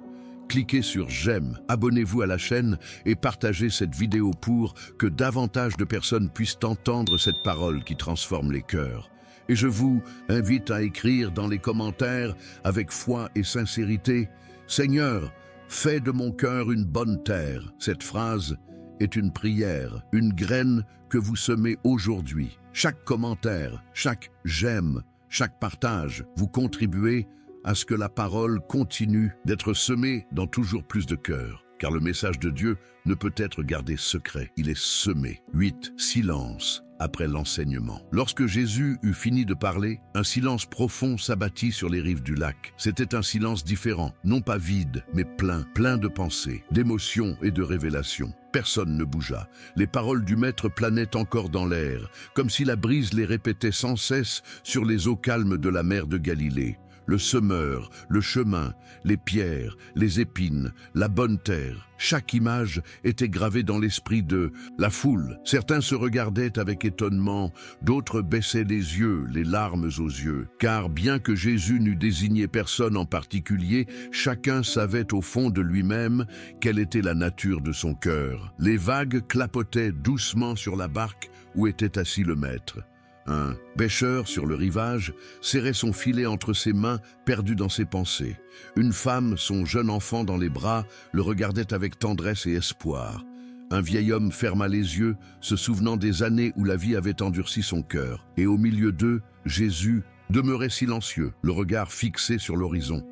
Cliquez sur j'aime, abonnez-vous à la chaîne et partagez cette vidéo pour que davantage de personnes puissent entendre cette parole qui transforme les cœurs. Et je vous invite à écrire dans les commentaires avec foi et sincérité « Seigneur, fais de mon cœur une bonne terre ». Cette phrase est une prière, une graine que vous semez aujourd'hui. Chaque commentaire, chaque j'aime, chaque partage, vous contribuez à ce que la parole continue d'être semée dans toujours plus de cœurs. Car le message de Dieu ne peut être gardé secret, il est semé. 8. Silence après l'enseignement. Lorsque Jésus eut fini de parler, un silence profond s'abattit sur les rives du lac. C'était un silence différent, non pas vide, mais plein de pensées, d'émotions et de révélations. Personne ne bougea. Les paroles du Maître planaient encore dans l'air, comme si la brise les répétait sans cesse sur les eaux calmes de la mer de Galilée. Le semeur, le chemin, les pierres, les épines, la bonne terre. Chaque image était gravée dans l'esprit de la foule. Certains se regardaient avec étonnement, d'autres baissaient les yeux, les larmes aux yeux. Car bien que Jésus n'eût désigné personne en particulier, chacun savait au fond de lui-même quelle était la nature de son cœur. Les vagues clapotaient doucement sur la barque où était assis le Maître. Un pêcheur sur le rivage serrait son filet entre ses mains, perdu dans ses pensées. Une femme, son jeune enfant dans les bras, le regardait avec tendresse et espoir. Un vieil homme ferma les yeux, se souvenant des années où la vie avait endurci son cœur. Et au milieu d'eux, Jésus demeurait silencieux, le regard fixé sur l'horizon,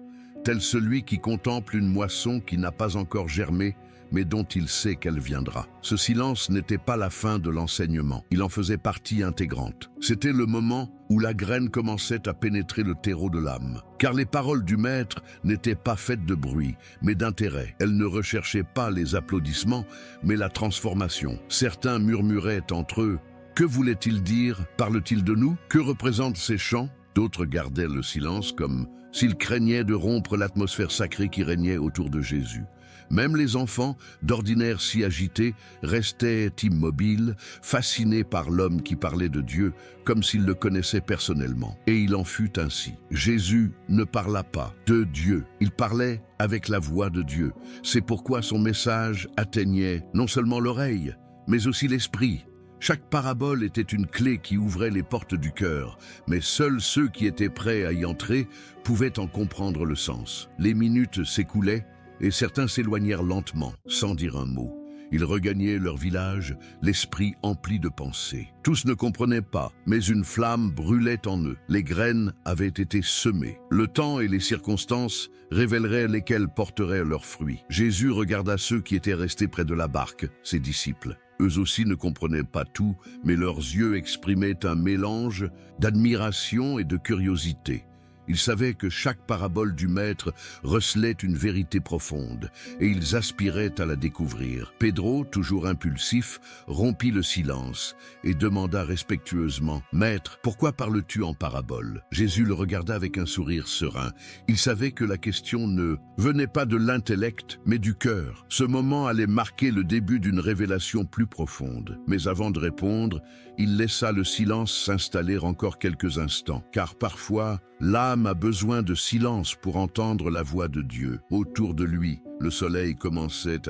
tel celui qui contemple une moisson qui n'a pas encore germé, mais dont il sait qu'elle viendra. Ce silence n'était pas la fin de l'enseignement, il en faisait partie intégrante. C'était le moment où la graine commençait à pénétrer le terreau de l'âme. Car les paroles du Maître n'étaient pas faites de bruit, mais d'intérêt. Elles ne recherchaient pas les applaudissements, mais la transformation. Certains murmuraient entre eux « Que voulait-il dire? Parle-t-il de nous? Que représentent ces chants ?» D'autres gardaient le silence comme s'ils craignaient de rompre l'atmosphère sacrée qui régnait autour de Jésus. Même les enfants, d'ordinaire si agités, restaient immobiles, fascinés par l'homme qui parlait de Dieu, comme s'ils le connaissaient personnellement. Et il en fut ainsi. Jésus ne parla pas de Dieu, il parlait avec la voix de Dieu. C'est pourquoi son message atteignait non seulement l'oreille, mais aussi l'esprit. Chaque parabole était une clé qui ouvrait les portes du cœur, mais seuls ceux qui étaient prêts à y entrer pouvaient en comprendre le sens. Les minutes s'écoulaient, et certains s'éloignèrent lentement, sans dire un mot. Ils regagnaient leur village, l'esprit empli de pensées. Tous ne comprenaient pas, mais une flamme brûlait en eux. Les graines avaient été semées. Le temps et les circonstances révéleraient lesquelles porteraient leurs fruits. Jésus regarda ceux qui étaient restés près de la barque, ses disciples. Eux aussi ne comprenaient pas tout, mais leurs yeux exprimaient un mélange d'admiration et de curiosité. Ils savaient que chaque parabole du Maître recelait une vérité profonde, et ils aspiraient à la découvrir. Pedro, toujours impulsif, rompit le silence et demanda respectueusement « Maître, pourquoi parles-tu en parabole ?» Jésus le regarda avec un sourire serein. Il savait que la question ne venait pas de l'intellect, mais du cœur. Ce moment allait marquer le début d'une révélation plus profonde. Mais avant de répondre, il laissa le silence s'installer encore quelques instants, car parfois, l'âme a besoin de silence pour entendre la voix de Dieu. Autour de lui, le soleil commençait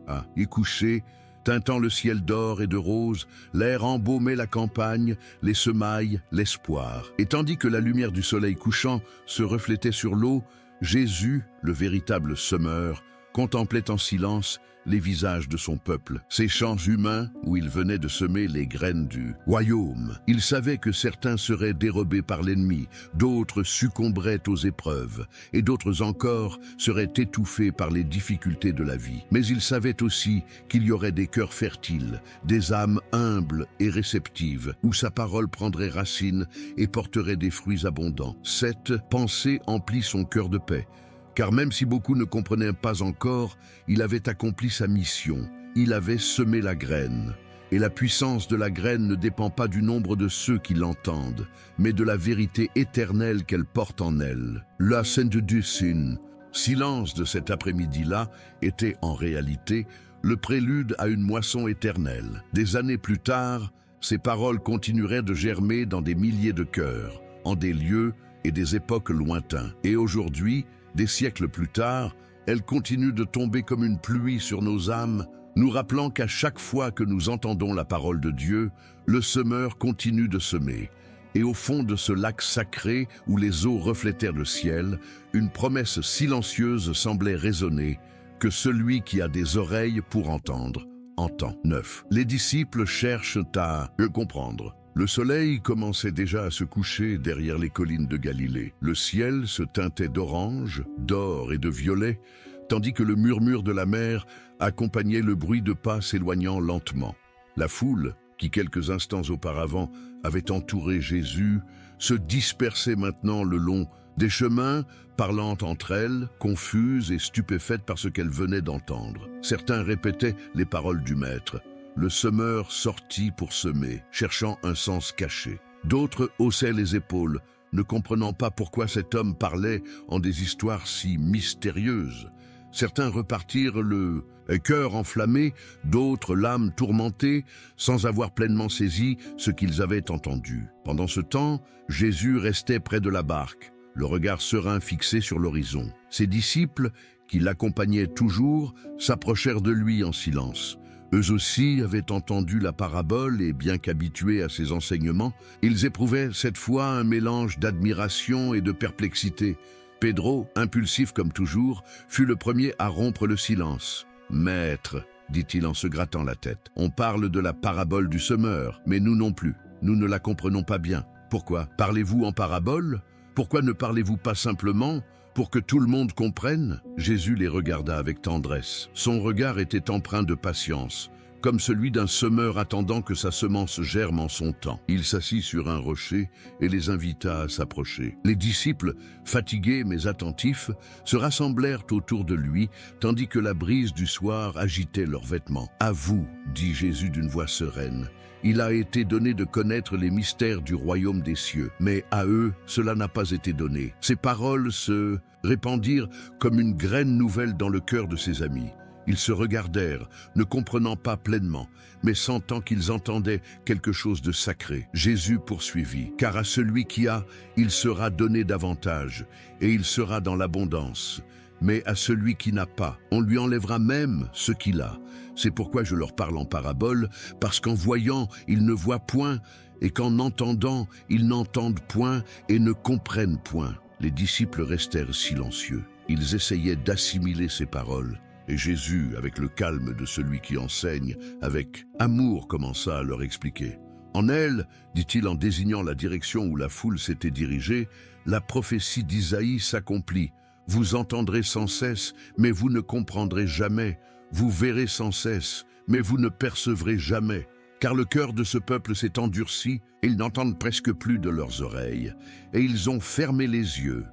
à y coucher, teintant le ciel d'or et de rose, l'air embaumait la campagne, les semailles, l'espoir. Et tandis que la lumière du soleil couchant se reflétait sur l'eau, Jésus, le véritable semeur, contemplait en silence les visages de son peuple, ces champs humains où il venait de semer les graines du royaume. Il savait que certains seraient dérobés par l'ennemi, d'autres succomberaient aux épreuves, et d'autres encore seraient étouffés par les difficultés de la vie. Mais il savait aussi qu'il y aurait des cœurs fertiles, des âmes humbles et réceptives, où sa parole prendrait racine et porterait des fruits abondants. Cette pensée emplit son cœur de paix. Car même si beaucoup ne comprenaient pas encore, il avait accompli sa mission, il avait semé la graine. Et la puissance de la graine ne dépend pas du nombre de ceux qui l'entendent, mais de la vérité éternelle qu'elle porte en elle. La Sainte Ducine, silence de cet après-midi-là était en réalité le prélude à une moisson éternelle. Des années plus tard, ces paroles continueraient de germer dans des milliers de cœurs, en des lieux et des époques lointains. Et aujourd'hui, des siècles plus tard, elles continuent de tomber comme une pluie sur nos âmes, nous rappelant qu'à chaque fois que nous entendons la parole de Dieu, le semeur continue de semer. Et au fond de ce lac sacré où les eaux reflétèrent le ciel, une promesse silencieuse semblait résonner, que celui qui a des oreilles pour entendre, entend. 9. Les disciples cherchent à comprendre. Le soleil commençait déjà à se coucher derrière les collines de Galilée. Le ciel se teintait d'orange, d'or et de violet, tandis que le murmure de la mer accompagnait le bruit de pas s'éloignant lentement. La foule, qui quelques instants auparavant avait entouré Jésus, se dispersait maintenant le long des chemins, parlant entre elles, confuses et stupéfaites par ce qu'elles venaient d'entendre. Certains répétaient les paroles du Maître. Le semeur sortit pour semer, cherchant un sens caché. D'autres haussaient les épaules, ne comprenant pas pourquoi cet homme parlait en des histoires si mystérieuses. Certains repartirent le cœur enflammé, d'autres l'âme tourmentée, sans avoir pleinement saisi ce qu'ils avaient entendu. Pendant ce temps, Jésus restait près de la barque, le regard serein fixé sur l'horizon. Ses disciples, qui l'accompagnaient toujours, s'approchèrent de lui en silence. Eux aussi avaient entendu la parabole et, bien qu'habitués à ses enseignements, ils éprouvaient cette fois un mélange d'admiration et de perplexité. Pedro, impulsif comme toujours, fut le premier à rompre le silence. « Maître, dit-il en se grattant la tête, on parle de la parabole du semeur, mais nous non plus. Nous ne la comprenons pas bien. Pourquoi? Parlez-vous en parabole? Pourquoi ne parlez-vous pas simplement pour que tout le monde comprenne ?» Jésus les regarda avec tendresse. Son regard était empreint de patience, comme celui d'un semeur attendant que sa semence germe en son temps. Il s'assit sur un rocher et les invita à s'approcher. Les disciples, fatigués mais attentifs, se rassemblèrent autour de lui, tandis que la brise du soir agitait leurs vêtements. « À vous, dit Jésus d'une voix sereine, il a été donné de connaître les mystères du royaume des cieux, mais à eux, cela n'a pas été donné. » Ces paroles se répandirent comme une graine nouvelle dans le cœur de ses amis. Ils se regardèrent, ne comprenant pas pleinement, mais sentant qu'ils entendaient quelque chose de sacré. Jésus poursuivit, « Car à celui qui a, il sera donné davantage, et il sera dans l'abondance. Mais à celui qui n'a pas, on lui enlèvera même ce qu'il a. C'est pourquoi je leur parle en parabole, parce qu'en voyant, ils ne voient point, et qu'en entendant, ils n'entendent point et ne comprennent point. » Les disciples restèrent silencieux. Ils essayaient d'assimiler ces paroles. Et Jésus, avec le calme de celui qui enseigne, avec amour, commença à leur expliquer. « En elle, dit-il en désignant la direction où la foule s'était dirigée, la prophétie d'Isaïe s'accomplit. Vous entendrez sans cesse, mais vous ne comprendrez jamais. Vous verrez sans cesse, mais vous ne percevrez jamais. Car le cœur de ce peuple s'est endurci, et ils n'entendent presque plus de leurs oreilles. Et ils ont fermé les yeux.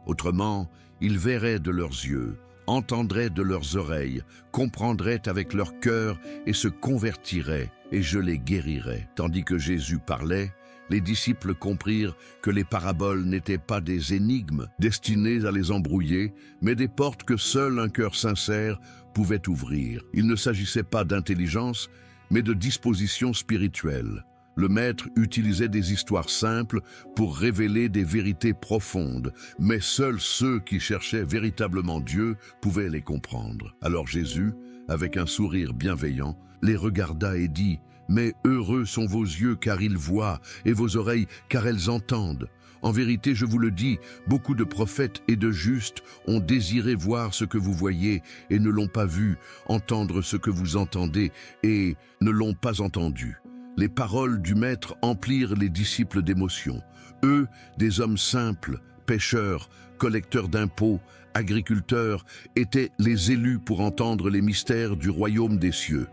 Autrement, ils verraient de leurs yeux, entendraient de leurs oreilles, comprendraient avec leur cœur et se convertiraient, et je les guérirais. » Tandis que Jésus parlait, les disciples comprirent que les paraboles n'étaient pas des énigmes destinées à les embrouiller, mais des portes que seul un cœur sincère pouvait ouvrir. Il ne s'agissait pas d'intelligence, mais de disposition spirituelle. Le Maître utilisait des histoires simples pour révéler des vérités profondes, mais seuls ceux qui cherchaient véritablement Dieu pouvaient les comprendre. Alors Jésus, avec un sourire bienveillant, les regarda et dit « Mais heureux sont vos yeux car ils voient, et vos oreilles car elles entendent. En vérité, je vous le dis, beaucoup de prophètes et de justes ont désiré voir ce que vous voyez et ne l'ont pas vu, entendre ce que vous entendez et ne l'ont pas entendu. » Les paroles du Maître emplirent les disciples d'émotion. Eux, des hommes simples, pêcheurs, collecteurs d'impôts, agriculteurs, étaient les élus pour entendre les mystères du royaume des cieux.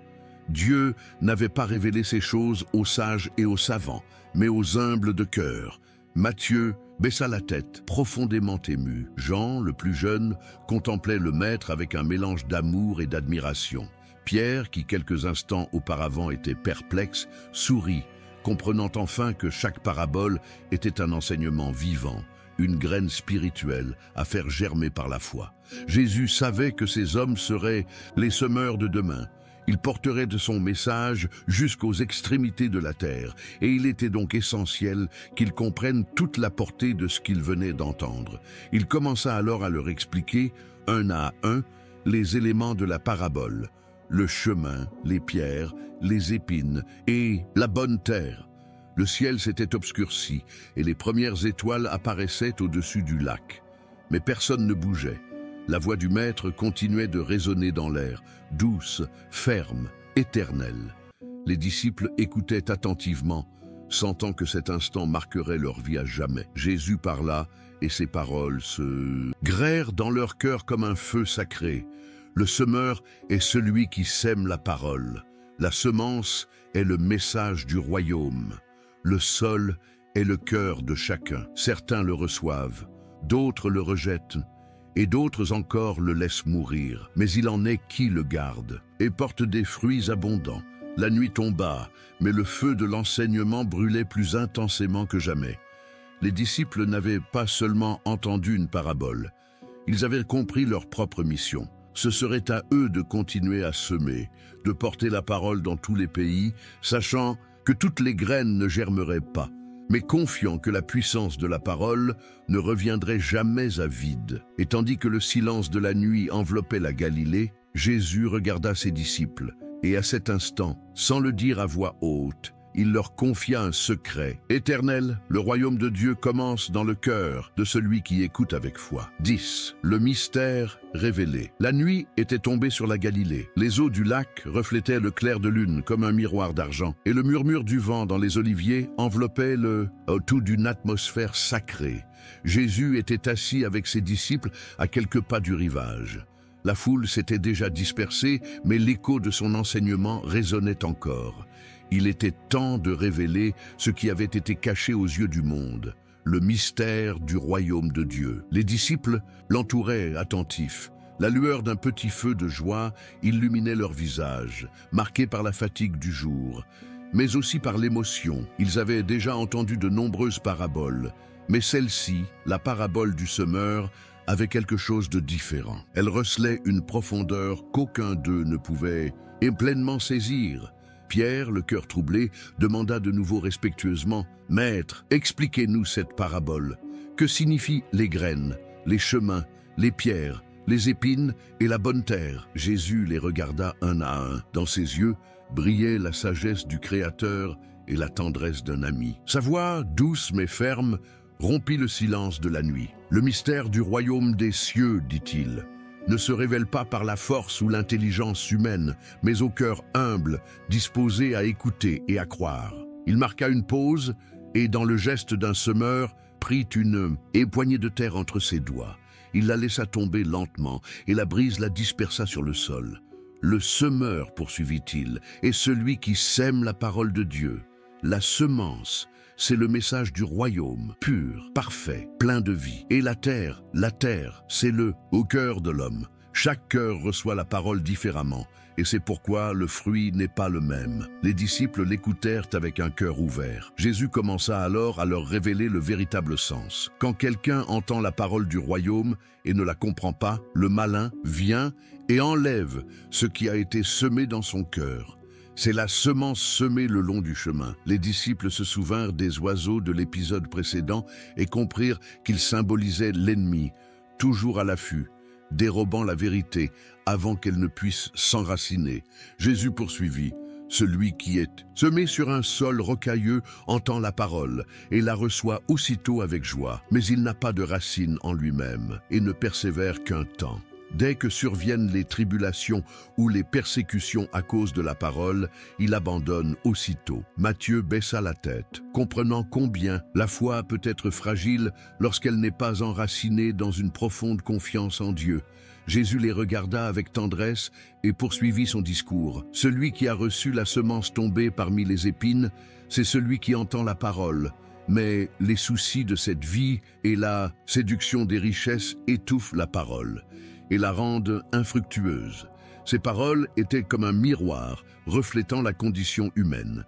Dieu n'avait pas révélé ces choses aux sages et aux savants, mais aux humbles de cœur. Matthieu baissa la tête, profondément ému. Jean, le plus jeune, contemplait le Maître avec un mélange d'amour et d'admiration. Pierre, qui quelques instants auparavant était perplexe, sourit, comprenant enfin que chaque parabole était un enseignement vivant, une graine spirituelle à faire germer par la foi. Jésus savait que ces hommes seraient les semeurs de demain. Il porterait de son message jusqu'aux extrémités de la terre, et il était donc essentiel qu'ils comprennent toute la portée de ce qu'ils venaient d'entendre. Il commença alors à leur expliquer, un à un, les éléments de la parabole, le chemin, les pierres, les épines et la bonne terre. Le ciel s'était obscurci, et les premières étoiles apparaissaient au-dessus du lac. Mais personne ne bougeait. La voix du Maître continuait de résonner dans l'air, douce, ferme, éternelle. Les disciples écoutaient attentivement, sentant que cet instant marquerait leur vie à jamais. Jésus parla, et ses paroles se grèrent dans leur cœur comme un feu sacré. Le semeur est celui qui sème la parole. La semence est le message du royaume. Le sol est le cœur de chacun. Certains le reçoivent, d'autres le rejettent, et d'autres encore le laissent mourir. Mais il en est qui le garde et porte des fruits abondants. La nuit tomba, mais le feu de l'enseignement brûlait plus intensément que jamais. Les disciples n'avaient pas seulement entendu une parabole, ils avaient compris leur propre mission. Ce serait à eux de continuer à semer, de porter la parole dans tous les pays, sachant que toutes les graines ne germeraient pas, mais confiant que la puissance de la parole ne reviendrait jamais à vide. Et tandis que le silence de la nuit enveloppait la Galilée, Jésus regarda ses disciples, et à cet instant, sans le dire à voix haute, il leur confia un secret. Éternel, le royaume de Dieu commence dans le cœur de celui qui écoute avec foi. 10. Le mystère révélé. La nuit était tombée sur la Galilée. Les eaux du lac reflétaient le clair de lune comme un miroir d'argent, et le murmure du vent dans les oliviers enveloppait le tout d'une atmosphère sacrée. Jésus était assis avec ses disciples à quelques pas du rivage. La foule s'était déjà dispersée, mais l'écho de son enseignement résonnait encore. Il était temps de révéler ce qui avait été caché aux yeux du monde, le mystère du royaume de Dieu. Les disciples l'entouraient attentifs. La lueur d'un petit feu de joie illuminait leur visage, marqués par la fatigue du jour, mais aussi par l'émotion. Ils avaient déjà entendu de nombreuses paraboles, mais celle-ci, la parabole du semeur, avait quelque chose de différent. Elle recelait une profondeur qu'aucun d'eux ne pouvait pleinement saisir. Pierre, le cœur troublé, demanda de nouveau respectueusement, « Maître, expliquez-nous cette parabole. Que signifient les graines, les chemins, les pierres, les épines et la bonne terre ?» Jésus les regarda un à un. Dans ses yeux brillait la sagesse du Créateur et la tendresse d'un ami. Sa voix, douce mais ferme, rompit le silence de la nuit. « Le mystère du royaume des cieux, dit-il, ne se révèle pas par la force ou l'intelligence humaine, mais au cœur humble, disposé à écouter et à croire. » Il marqua une pause et, dans le geste d'un semeur, prit une poignée de terre entre ses doigts. Il la laissa tomber lentement et la brise la dispersa sur le sol. « Le semeur, poursuivit-il, est celui qui sème la parole de Dieu. La semence, c'est le message du royaume, pur, parfait, plein de vie. Et la terre, c'est au cœur de l'homme. Chaque cœur reçoit la parole différemment, et c'est pourquoi le fruit n'est pas le même. » Les disciples l'écoutèrent avec un cœur ouvert. Jésus commença alors à leur révéler le véritable sens. Quand quelqu'un entend la parole du royaume et ne la comprend pas, le malin vient et enlève ce qui a été semé dans son cœur. C'est la semence semée le long du chemin. Les disciples se souvinrent des oiseaux de l'épisode précédent et comprirent qu'ils symbolisaient l'ennemi, toujours à l'affût, dérobant la vérité avant qu'elle ne puisse s'enraciner. Jésus poursuivit, « Celui qui est semé sur un sol rocailleux entend la parole et la reçoit aussitôt avec joie, mais il n'a pas de racine en lui-même et ne persévère qu'un temps. Dès que surviennent les tribulations ou les persécutions à cause de la parole, il abandonne aussitôt. » Matthieu baissa la tête, comprenant combien la foi peut être fragile lorsqu'elle n'est pas enracinée dans une profonde confiance en Dieu. Jésus les regarda avec tendresse et poursuivit son discours. « Celui qui a reçu la semence tombée parmi les épines, c'est celui qui entend la parole. Mais les soucis de cette vie et la séduction des richesses étouffent la parole et la rendent infructueuse. Ces paroles étaient comme un miroir reflétant la condition humaine.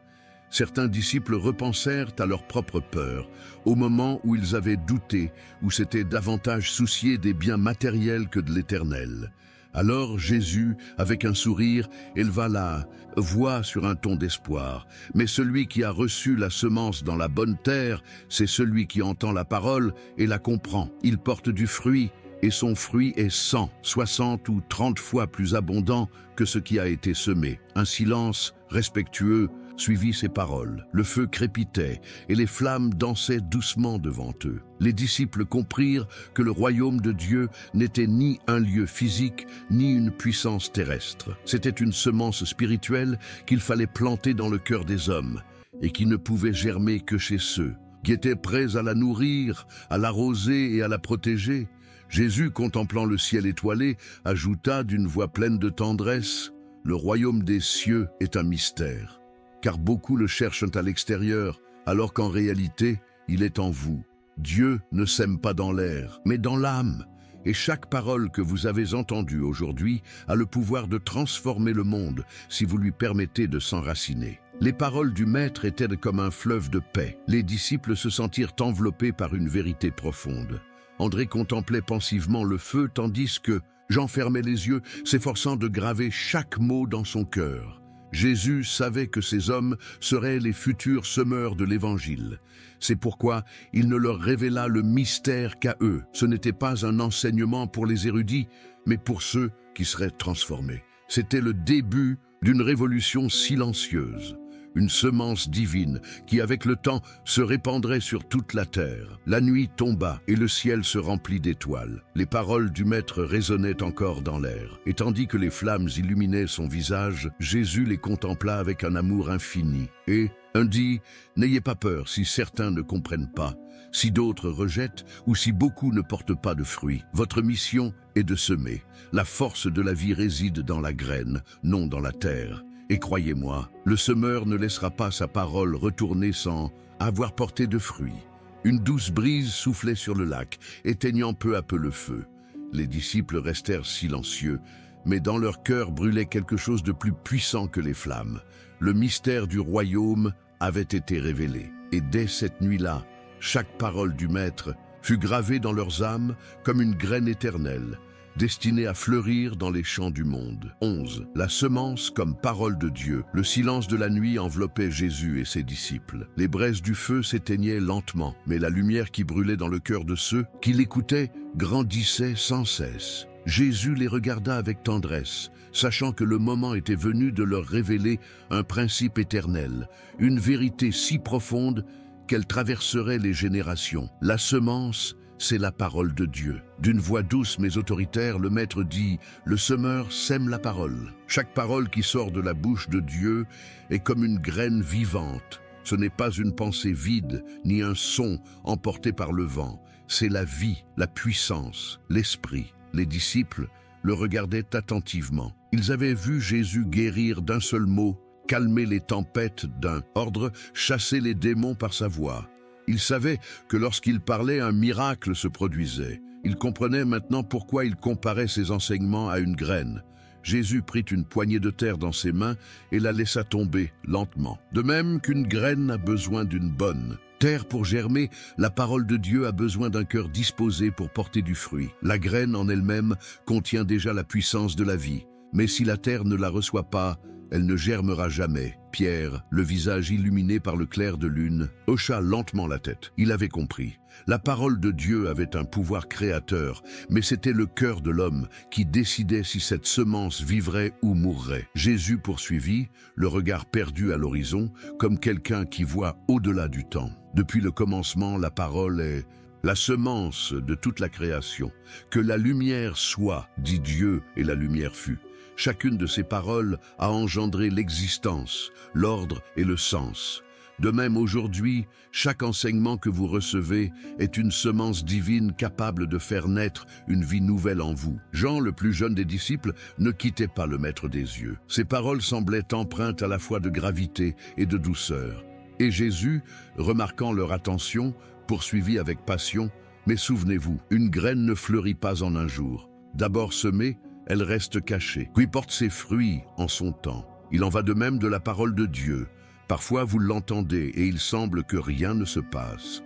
Certains disciples repensèrent à leur propre peur, au moment où ils avaient douté, où s'étaient davantage souciés des biens matériels que de l'Éternel. Alors Jésus, avec un sourire, éleva la voix sur un ton d'espoir. Mais celui qui a reçu la semence dans la bonne terre, c'est celui qui entend la parole et la comprend. Il porte du fruit, et son fruit est 100, 60 ou 30 fois plus abondant que ce qui a été semé. Un silence respectueux suivit ces paroles. Le feu crépitait et les flammes dansaient doucement devant eux. Les disciples comprirent que le royaume de Dieu n'était ni un lieu physique, ni une puissance terrestre. C'était une semence spirituelle qu'il fallait planter dans le cœur des hommes et qui ne pouvait germer que chez ceux qui étaient prêts à la nourrir, à l'arroser et à la protéger. Jésus, contemplant le ciel étoilé, ajouta d'une voix pleine de tendresse, « Le royaume des cieux est un mystère. Car beaucoup le cherchent à l'extérieur, alors qu'en réalité, il est en vous. Dieu ne sème pas dans l'air, mais dans l'âme. Et chaque parole que vous avez entendue aujourd'hui a le pouvoir de transformer le monde si vous lui permettez de s'enraciner. » Les paroles du Maître étaient comme un fleuve de paix. Les disciples se sentirent enveloppés par une vérité profonde. André contemplait pensivement le feu, tandis que Jean fermait les yeux, s'efforçant de graver chaque mot dans son cœur. Jésus savait que ces hommes seraient les futurs semeurs de l'Évangile. C'est pourquoi il ne leur révéla le mystère qu'à eux. Ce n'était pas un enseignement pour les érudits, mais pour ceux qui seraient transformés. C'était le début d'une révolution silencieuse. Une semence divine qui, avec le temps, se répandrait sur toute la terre. La nuit tomba et le ciel se remplit d'étoiles. Les paroles du Maître résonnaient encore dans l'air. Et tandis que les flammes illuminaient son visage, Jésus les contempla avec un amour infini. Et dit, « N'ayez pas peur si certains ne comprennent pas, si d'autres rejettent ou si beaucoup ne portent pas de fruits. Votre mission est de semer. La force de la vie réside dans la graine, non dans la terre. Et croyez-moi, le semeur ne laissera pas sa parole retourner sans avoir porté de fruits. » Une douce brise soufflait sur le lac, éteignant peu à peu le feu. Les disciples restèrent silencieux, mais dans leur cœur brûlait quelque chose de plus puissant que les flammes. Le mystère du royaume avait été révélé. Et dès cette nuit-là, chaque parole du Maître fut gravée dans leurs âmes comme une graine éternelle, destinée à fleurir dans les champs du monde. 11. La semence comme parole de Dieu. Le silence de la nuit enveloppait Jésus et ses disciples. Les braises du feu s'éteignaient lentement, mais la lumière qui brûlait dans le cœur de ceux qui l'écoutaient grandissait sans cesse. Jésus les regarda avec tendresse, sachant que le moment était venu de leur révéler un principe éternel, une vérité si profonde qu'elle traverserait les générations. La semence, c'est la parole de Dieu. D'une voix douce mais autoritaire, le Maître dit « Le semeur sème la parole. Chaque parole qui sort de la bouche de Dieu est comme une graine vivante. Ce n'est pas une pensée vide, ni un son emporté par le vent. C'est la vie, la puissance, l'esprit. » Les disciples le regardaient attentivement. Ils avaient vu Jésus guérir d'un seul mot, calmer les tempêtes d'un ordre, chasser les démons par sa voix. Ils savaient que lorsqu'il parlait, un miracle se produisait. Ils comprenaient maintenant pourquoi il comparait ses enseignements à une graine. Jésus prit une poignée de terre dans ses mains et la laissa tomber lentement. De même qu'une graine a besoin d'une bonne terre pour germer, la parole de Dieu a besoin d'un cœur disposé pour porter du fruit. La graine en elle-même contient déjà la puissance de la vie. Mais si la terre ne la reçoit pas, elle ne germera jamais. Pierre, le visage illuminé par le clair de lune, hocha lentement la tête. Il avait compris. La parole de Dieu avait un pouvoir créateur, mais c'était le cœur de l'homme qui décidait si cette semence vivrait ou mourrait. Jésus poursuivit, le regard perdu à l'horizon, comme quelqu'un qui voit au-delà du temps. Depuis le commencement, la parole est la semence de toute la création. Que la lumière soit, dit Dieu, et la lumière fut. Chacune de ces paroles a engendré l'existence, l'ordre et le sens. De même, aujourd'hui, chaque enseignement que vous recevez est une semence divine capable de faire naître une vie nouvelle en vous. Jean, le plus jeune des disciples, ne quittait pas le Maître des yeux. Ses paroles semblaient empreintes à la fois de gravité et de douceur. Et Jésus, remarquant leur attention, poursuivit avec passion, « Mais souvenez-vous, une graine ne fleurit pas en un jour. D'abord semée, elle reste cachée, puis porte ses fruits en son temps. Il en va de même de la parole de Dieu. Parfois vous l'entendez et il semble que rien ne se passe.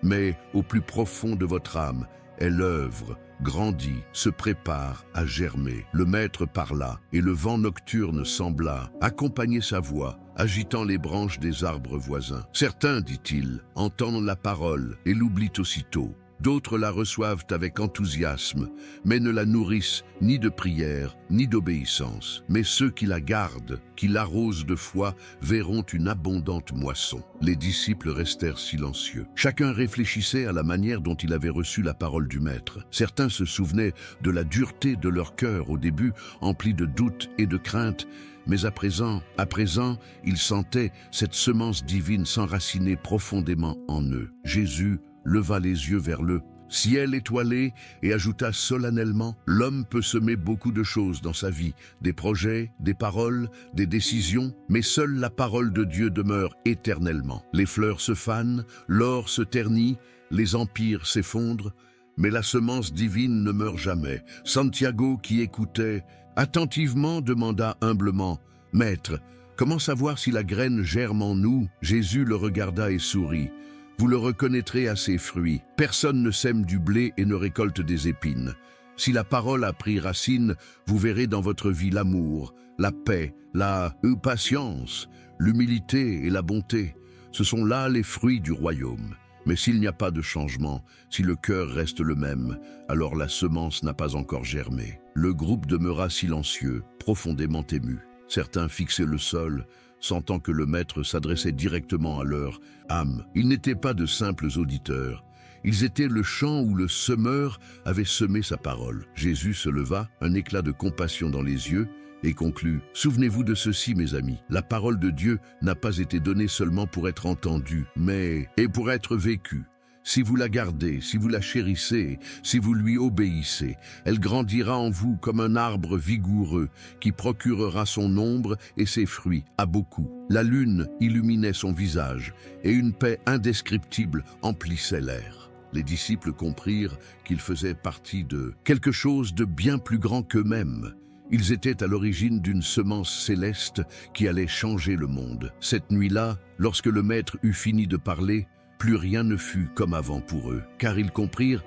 Mais au plus profond de votre âme, elle œuvre, grandit, se prépare à germer. Le maître parla, et le vent nocturne sembla accompagner sa voix, agitant les branches des arbres voisins. Certains, dit-il, entendent la parole et l'oublient aussitôt. D'autres la reçoivent avec enthousiasme, mais ne la nourrissent ni de prière, ni d'obéissance. Mais ceux qui la gardent, qui l'arrosent de foi, verront une abondante moisson. Les disciples restèrent silencieux. Chacun réfléchissait à la manière dont il avait reçu la parole du Maître. Certains se souvenaient de la dureté de leur cœur au début, empli de doutes et de craintes, mais à présent, ils sentaient cette semence divine s'enraciner profondément en eux. Jésus leva les yeux vers le ciel étoilé et ajouta solennellement « L'homme peut semer beaucoup de choses dans sa vie, des projets, des paroles, des décisions, mais seule la parole de Dieu demeure éternellement. Les fleurs se fanent, l'or se ternit, les empires s'effondrent, mais la semence divine ne meurt jamais. » Santiago, qui écoutait attentivement, demanda humblement « Maître, comment savoir si la graine germe en nous ?» Jésus le regarda et sourit. Vous le reconnaîtrez à ses fruits. Personne ne sème du blé et ne récolte des épines. Si la parole a pris racine, vous verrez dans votre vie l'amour, la paix, la patience, l'humilité et la bonté. Ce sont là les fruits du royaume. Mais s'il n'y a pas de changement, si le cœur reste le même, alors la semence n'a pas encore germé. Le groupe demeura silencieux, profondément ému. Certains fixaient le sol, sentant que le maître s'adressait directement à leur âme. Ils n'étaient pas de simples auditeurs. Ils étaient le champ où le semeur avait semé sa parole. Jésus se leva, un éclat de compassion dans les yeux, et conclut « Souvenez-vous de ceci, mes amis, la parole de Dieu n'a pas été donnée seulement pour être entendue, mais pour être vécue. Si vous la gardez, si vous la chérissez, si vous lui obéissez, elle grandira en vous comme un arbre vigoureux qui procurera son ombre et ses fruits à beaucoup. La lune illuminait son visage et une paix indescriptible emplissait l'air. » Les disciples comprirent qu'ils faisaient partie de quelque chose de bien plus grand qu'eux-mêmes. Ils étaient à l'origine d'une semence céleste qui allait changer le monde. Cette nuit-là, lorsque le Maître eut fini de parler, plus rien ne fut comme avant pour eux, car ils comprirent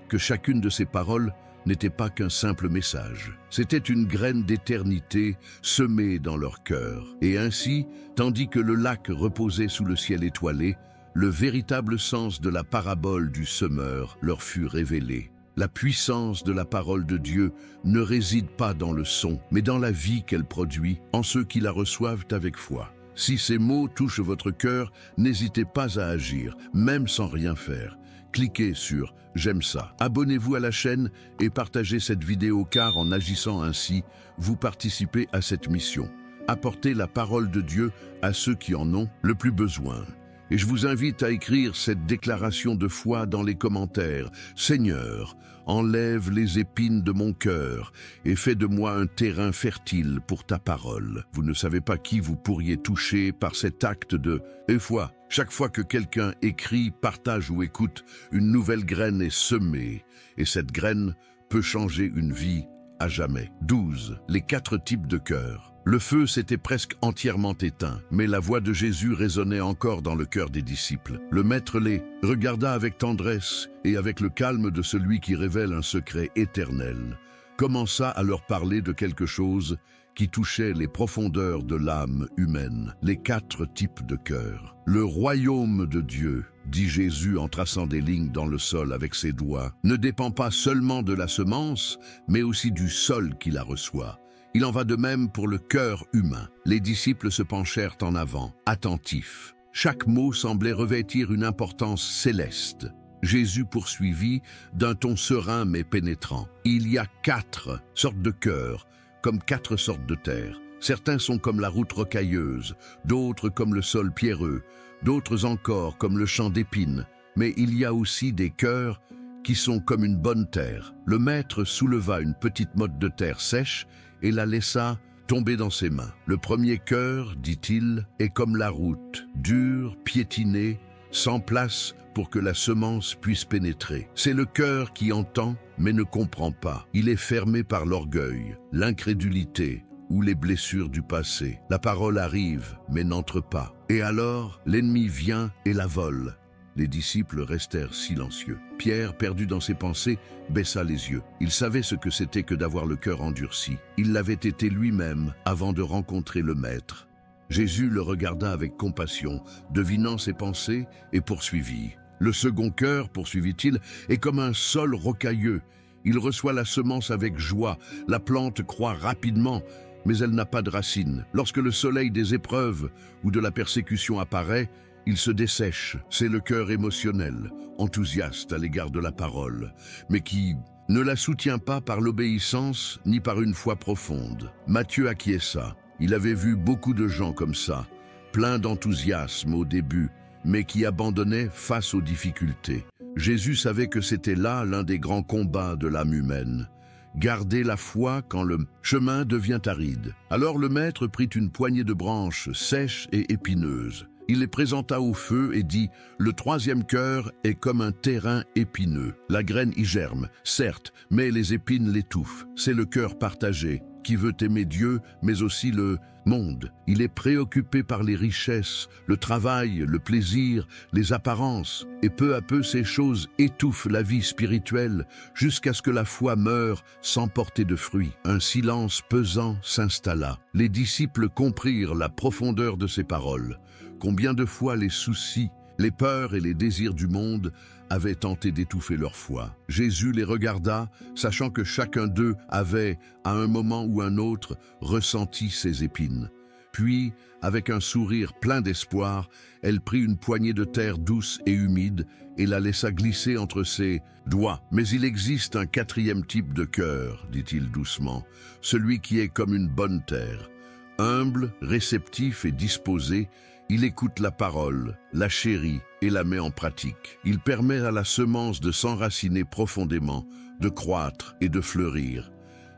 que chacune de ces paroles n'était pas qu'un simple message. C'était une graine d'éternité semée dans leur cœur. Et ainsi, tandis que le lac reposait sous le ciel étoilé, le véritable sens de la parabole du semeur leur fut révélé. La puissance de la parole de Dieu ne réside pas dans le son, mais dans la vie qu'elle produit en ceux qui la reçoivent avec foi. Si ces mots touchent votre cœur, n'hésitez pas à agir, même sans rien faire. Cliquez sur « J'aime ça ». Abonnez-vous à la chaîne et partagez cette vidéo car en agissant ainsi, vous participez à cette mission. Apportez la parole de Dieu à ceux qui en ont le plus besoin. Et je vous invite à écrire cette déclaration de foi dans les commentaires. « Seigneur, enlève les épines de mon cœur et fais de moi un terrain fertile pour ta parole. » Vous ne savez pas qui vous pourriez toucher par cet acte de foi. Chaque fois que quelqu'un écrit, partage ou écoute, une nouvelle graine est semée et cette graine peut changer une vie à jamais. 12. Les 4 types de cœur. Le feu s'était presque entièrement éteint, mais la voix de Jésus résonnait encore dans le cœur des disciples. Le Maître les regarda avec tendresse et avec le calme de celui qui révèle un secret éternel, commença à leur parler de quelque chose qui touchait les profondeurs de l'âme humaine, les 4 types de cœur. Le royaume de Dieu, dit Jésus en traçant des lignes dans le sol avec ses doigts, ne dépend pas seulement de la semence, mais aussi du sol qui la reçoit. Il en va de même pour le cœur humain. Les disciples se penchèrent en avant, attentifs. Chaque mot semblait revêtir une importance céleste. Jésus poursuivit d'un ton serein mais pénétrant. Il y a 4 sortes de cœurs, comme 4 sortes de terre. Certains sont comme la route rocailleuse, d'autres comme le sol pierreux, d'autres encore comme le champ d'épines. Mais il y a aussi des cœurs qui sont comme une bonne terre. Le Maître souleva une petite motte de terre sèche et la laissa tomber dans ses mains. Le premier cœur, dit-il, est comme la route, dur, piétiné, sans place pour que la semence puisse pénétrer. C'est le cœur qui entend mais ne comprend pas. Il est fermé par l'orgueil, l'incrédulité ou les blessures du passé. La parole arrive mais n'entre pas. Et alors, l'ennemi vient et la vole. Les disciples restèrent silencieux. Pierre, perdu dans ses pensées, baissa les yeux. Il savait ce que c'était que d'avoir le cœur endurci. Il l'avait été lui-même avant de rencontrer le Maître. Jésus le regarda avec compassion, devinant ses pensées, et poursuivit. Le second cœur, poursuivit-il, est comme un sol rocailleux. Il reçoit la semence avec joie, la plante croît rapidement, mais elle n'a pas de racines. Lorsque le soleil des épreuves ou de la persécution apparaît, il se dessèche. C'est le cœur émotionnel, enthousiaste à l'égard de la parole, mais qui ne la soutient pas par l'obéissance ni par une foi profonde. Matthieu acquiesça. Il avait vu beaucoup de gens comme ça, pleins d'enthousiasme au début, mais qui abandonnaient face aux difficultés. Jésus savait que c'était là l'un des grands combats de l'âme humaine. Garder la foi quand le chemin devient aride. Alors le Maître prit une poignée de branches sèches et épineuses. Il les présenta au feu et dit « Le troisième cœur est comme un terrain épineux. La graine y germe, certes, mais les épines l'étouffent. C'est le cœur partagé, qui veut aimer Dieu, mais aussi le monde. Il est préoccupé par les richesses, le travail, le plaisir, les apparences. Et peu à peu, ces choses étouffent la vie spirituelle, jusqu'à ce que la foi meure sans porter de fruits. Un silence pesant s'installa. Les disciples comprirent la profondeur de ces paroles. Combien de fois les soucis, les peurs et les désirs du monde avaient tenté d'étouffer leur foi. Jésus les regarda, sachant que chacun d'eux avait, à un moment ou un autre, ressenti ces épines. Puis, avec un sourire plein d'espoir, elle prit une poignée de terre douce et humide et la laissa glisser entre ses doigts. « Mais il existe un quatrième type de cœur, dit-il doucement, celui qui est comme une bonne terre. Humble, réceptif et disposé, il écoute la parole, la chérit et la met en pratique. Il permet à la semence de s'enraciner profondément, de croître et de fleurir.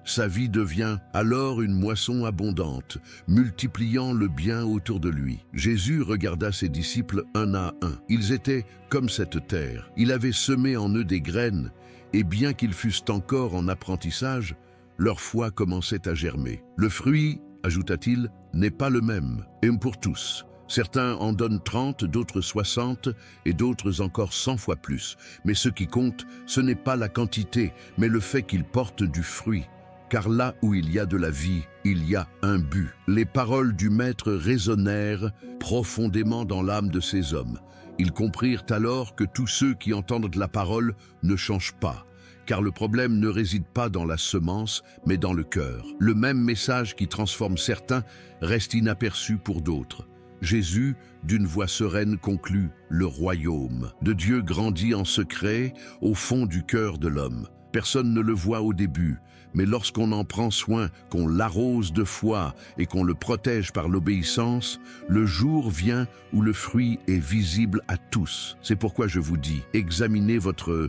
Sa vie devient alors une moisson abondante, multipliant le bien autour de lui. Jésus regarda ses disciples un à un. Ils étaient comme cette terre. Il avait semé en eux des graines, et bien qu'ils fussent encore en apprentissage, leur foi commençait à germer. Le fruit, ajouta-t-il, n'est pas le même, et pour tous. Certains en donnent 30, d'autres 60 et d'autres encore 100 fois plus. Mais ce qui compte, ce n'est pas la quantité, mais le fait qu'ils portent du fruit. Car là où il y a de la vie, il y a un but. Les paroles du Maître résonnèrent profondément dans l'âme de ces hommes. Ils comprirent alors que tous ceux qui entendent la parole ne changent pas. Car le problème ne réside pas dans la semence, mais dans le cœur. Le même message qui transforme certains reste inaperçu pour d'autres. Jésus, d'une voix sereine, conclut « Le royaume de Dieu grandit en secret au fond du cœur de l'homme. Personne ne le voit au début, mais lorsqu'on en prend soin, qu'on l'arrose de foi et qu'on le protège par l'obéissance, le jour vient où le fruit est visible à tous. C'est pourquoi je vous dis, examinez votre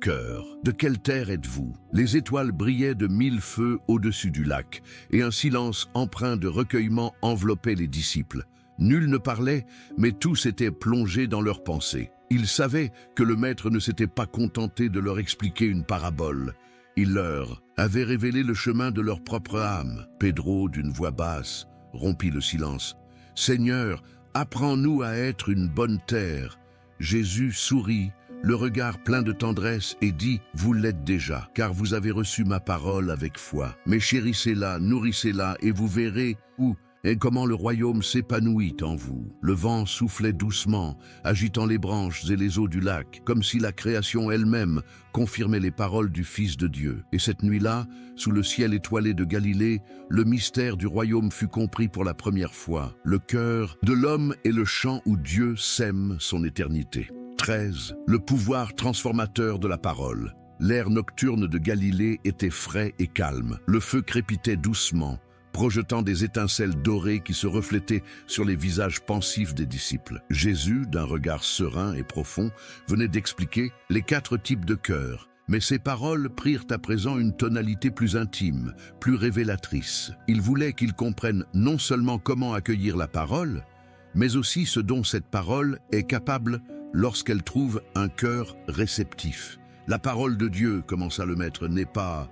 cœur. De quelle terre êtes-vous? Les étoiles brillaient de 1000 feux au-dessus du lac, et un silence empreint de recueillement enveloppait les disciples. Nul ne parlait, mais tous étaient plongés dans leurs pensées. Ils savaient que le Maître ne s'était pas contenté de leur expliquer une parabole. Il leur avait révélé le chemin de leur propre âme. Pedro, d'une voix basse, rompit le silence. « Seigneur, apprends-nous à être une bonne terre. » Jésus sourit, le regard plein de tendresse, et dit « Vous l'êtes déjà, car vous avez reçu ma parole avec foi. Mais chérissez-la, nourrissez-la, et vous verrez où et comment le royaume s'épanouit en vous. » Le vent soufflait doucement, agitant les branches et les eaux du lac, comme si la création elle-même confirmait les paroles du Fils de Dieu. Et cette nuit-là, sous le ciel étoilé de Galilée, le mystère du royaume fut compris pour la première fois. Le cœur de l'homme est le champ où Dieu sème son éternité. 13. Le pouvoir transformateur de la parole. L'air nocturne de Galilée était frais et calme. Le feu crépitait doucement, projetant des étincelles dorées qui se reflétaient sur les visages pensifs des disciples. Jésus, d'un regard serein et profond, venait d'expliquer les 4 types de cœur. Mais ces paroles prirent à présent une tonalité plus intime, plus révélatrice. Il voulait qu'ils comprennent non seulement comment accueillir la parole, mais aussi ce dont cette parole est capable lorsqu'elle trouve un cœur réceptif. La parole de Dieu, commença le Maître, n'est pas,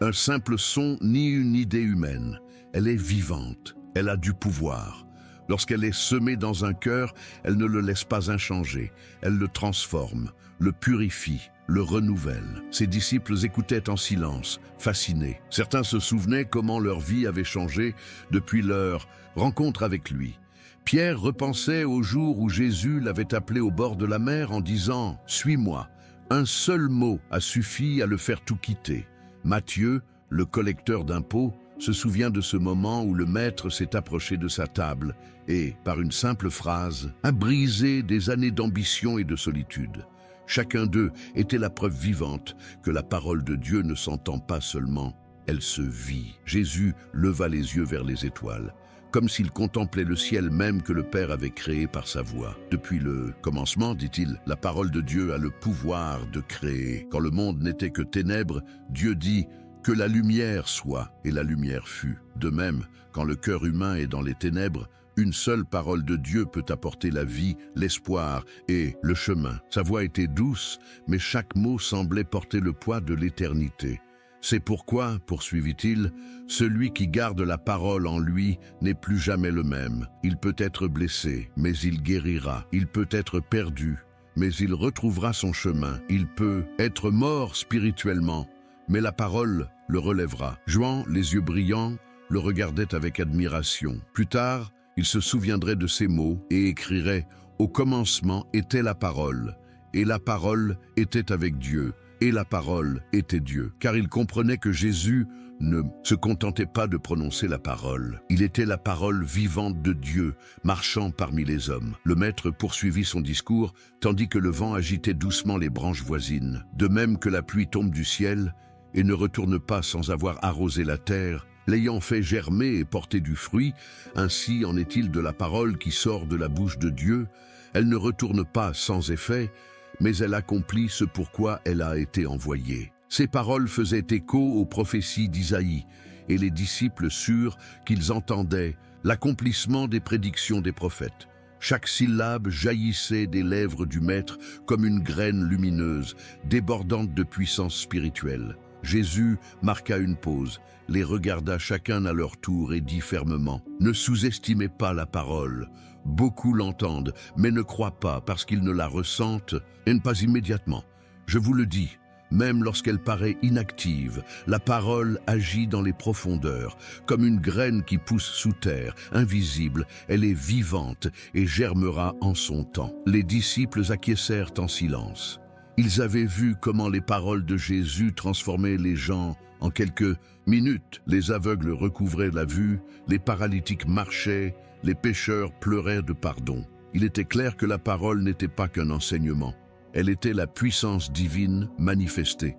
un simple son ni une idée humaine. Elle est vivante, elle a du pouvoir. Lorsqu'elle est semée dans un cœur, elle ne le laisse pas inchangé. Elle le transforme, le purifie, le renouvelle. Ses disciples écoutaient en silence, fascinés. Certains se souvenaient comment leur vie avait changé depuis leur rencontre avec lui. Pierre repensait au jour où Jésus l'avait appelé au bord de la mer en disant « Suis-moi ». Un seul mot a suffi à le faire tout quitter. Matthieu, le collecteur d'impôts, se souvient de ce moment où le maître s'est approché de sa table et, par une simple phrase, a brisé des années d'ambition et de solitude. Chacun d'eux était la preuve vivante que la parole de Dieu ne s'entend pas seulement, elle se vit. Jésus leva les yeux vers les étoiles, comme s'il contemplait le ciel même que le Père avait créé par sa voix. Depuis le commencement, dit-il, la parole de Dieu a le pouvoir de créer. Quand le monde n'était que ténèbres, Dieu dit « que la lumière soit » et la lumière fut. De même, quand le cœur humain est dans les ténèbres, une seule parole de Dieu peut apporter la vie, l'espoir et le chemin. Sa voix était douce, mais chaque mot semblait porter le poids de l'éternité. C'est pourquoi, poursuivit-il, celui qui garde la parole en lui n'est plus jamais le même. Il peut être blessé, mais il guérira. Il peut être perdu, mais il retrouvera son chemin. Il peut être mort spirituellement, mais la parole le relèvera. Jean, les yeux brillants, le regardait avec admiration. Plus tard, il se souviendrait de ces mots et écrirait « Au commencement était la parole, et la parole était avec Dieu. » Et la parole était Dieu, car il comprenait que Jésus ne se contentait pas de prononcer la parole. Il était la parole vivante de Dieu, marchant parmi les hommes. Le maître poursuivit son discours, tandis que le vent agitait doucement les branches voisines. De même que la pluie tombe du ciel et ne retourne pas sans avoir arrosé la terre, l'ayant fait germer et porter du fruit, ainsi en est-il de la parole qui sort de la bouche de Dieu. Elle ne retourne pas sans effet, mais elle accomplit ce pourquoi elle a été envoyée. Ces paroles faisaient écho aux prophéties d'Isaïe, et les disciples surent qu'ils entendaient l'accomplissement des prédictions des prophètes. Chaque syllabe jaillissait des lèvres du Maître comme une graine lumineuse, débordante de puissance spirituelle. Jésus marqua une pause, les regarda chacun à leur tour et dit fermement « Ne sous-estimez pas la parole. Beaucoup l'entendent, mais ne croient pas parce qu'ils ne la ressentent, et pas immédiatement. Je vous le dis, même lorsqu'elle paraît inactive, la parole agit dans les profondeurs. Comme une graine qui pousse sous terre, invisible, elle est vivante et germera en son temps. » Les disciples acquiescèrent en silence. Ils avaient vu comment les paroles de Jésus transformaient les gens en quelques minutes. Les aveugles recouvraient la vue, les paralytiques marchaient, les pécheurs pleuraient de pardon. Il était clair que la parole n'était pas qu'un enseignement. Elle était la puissance divine manifestée.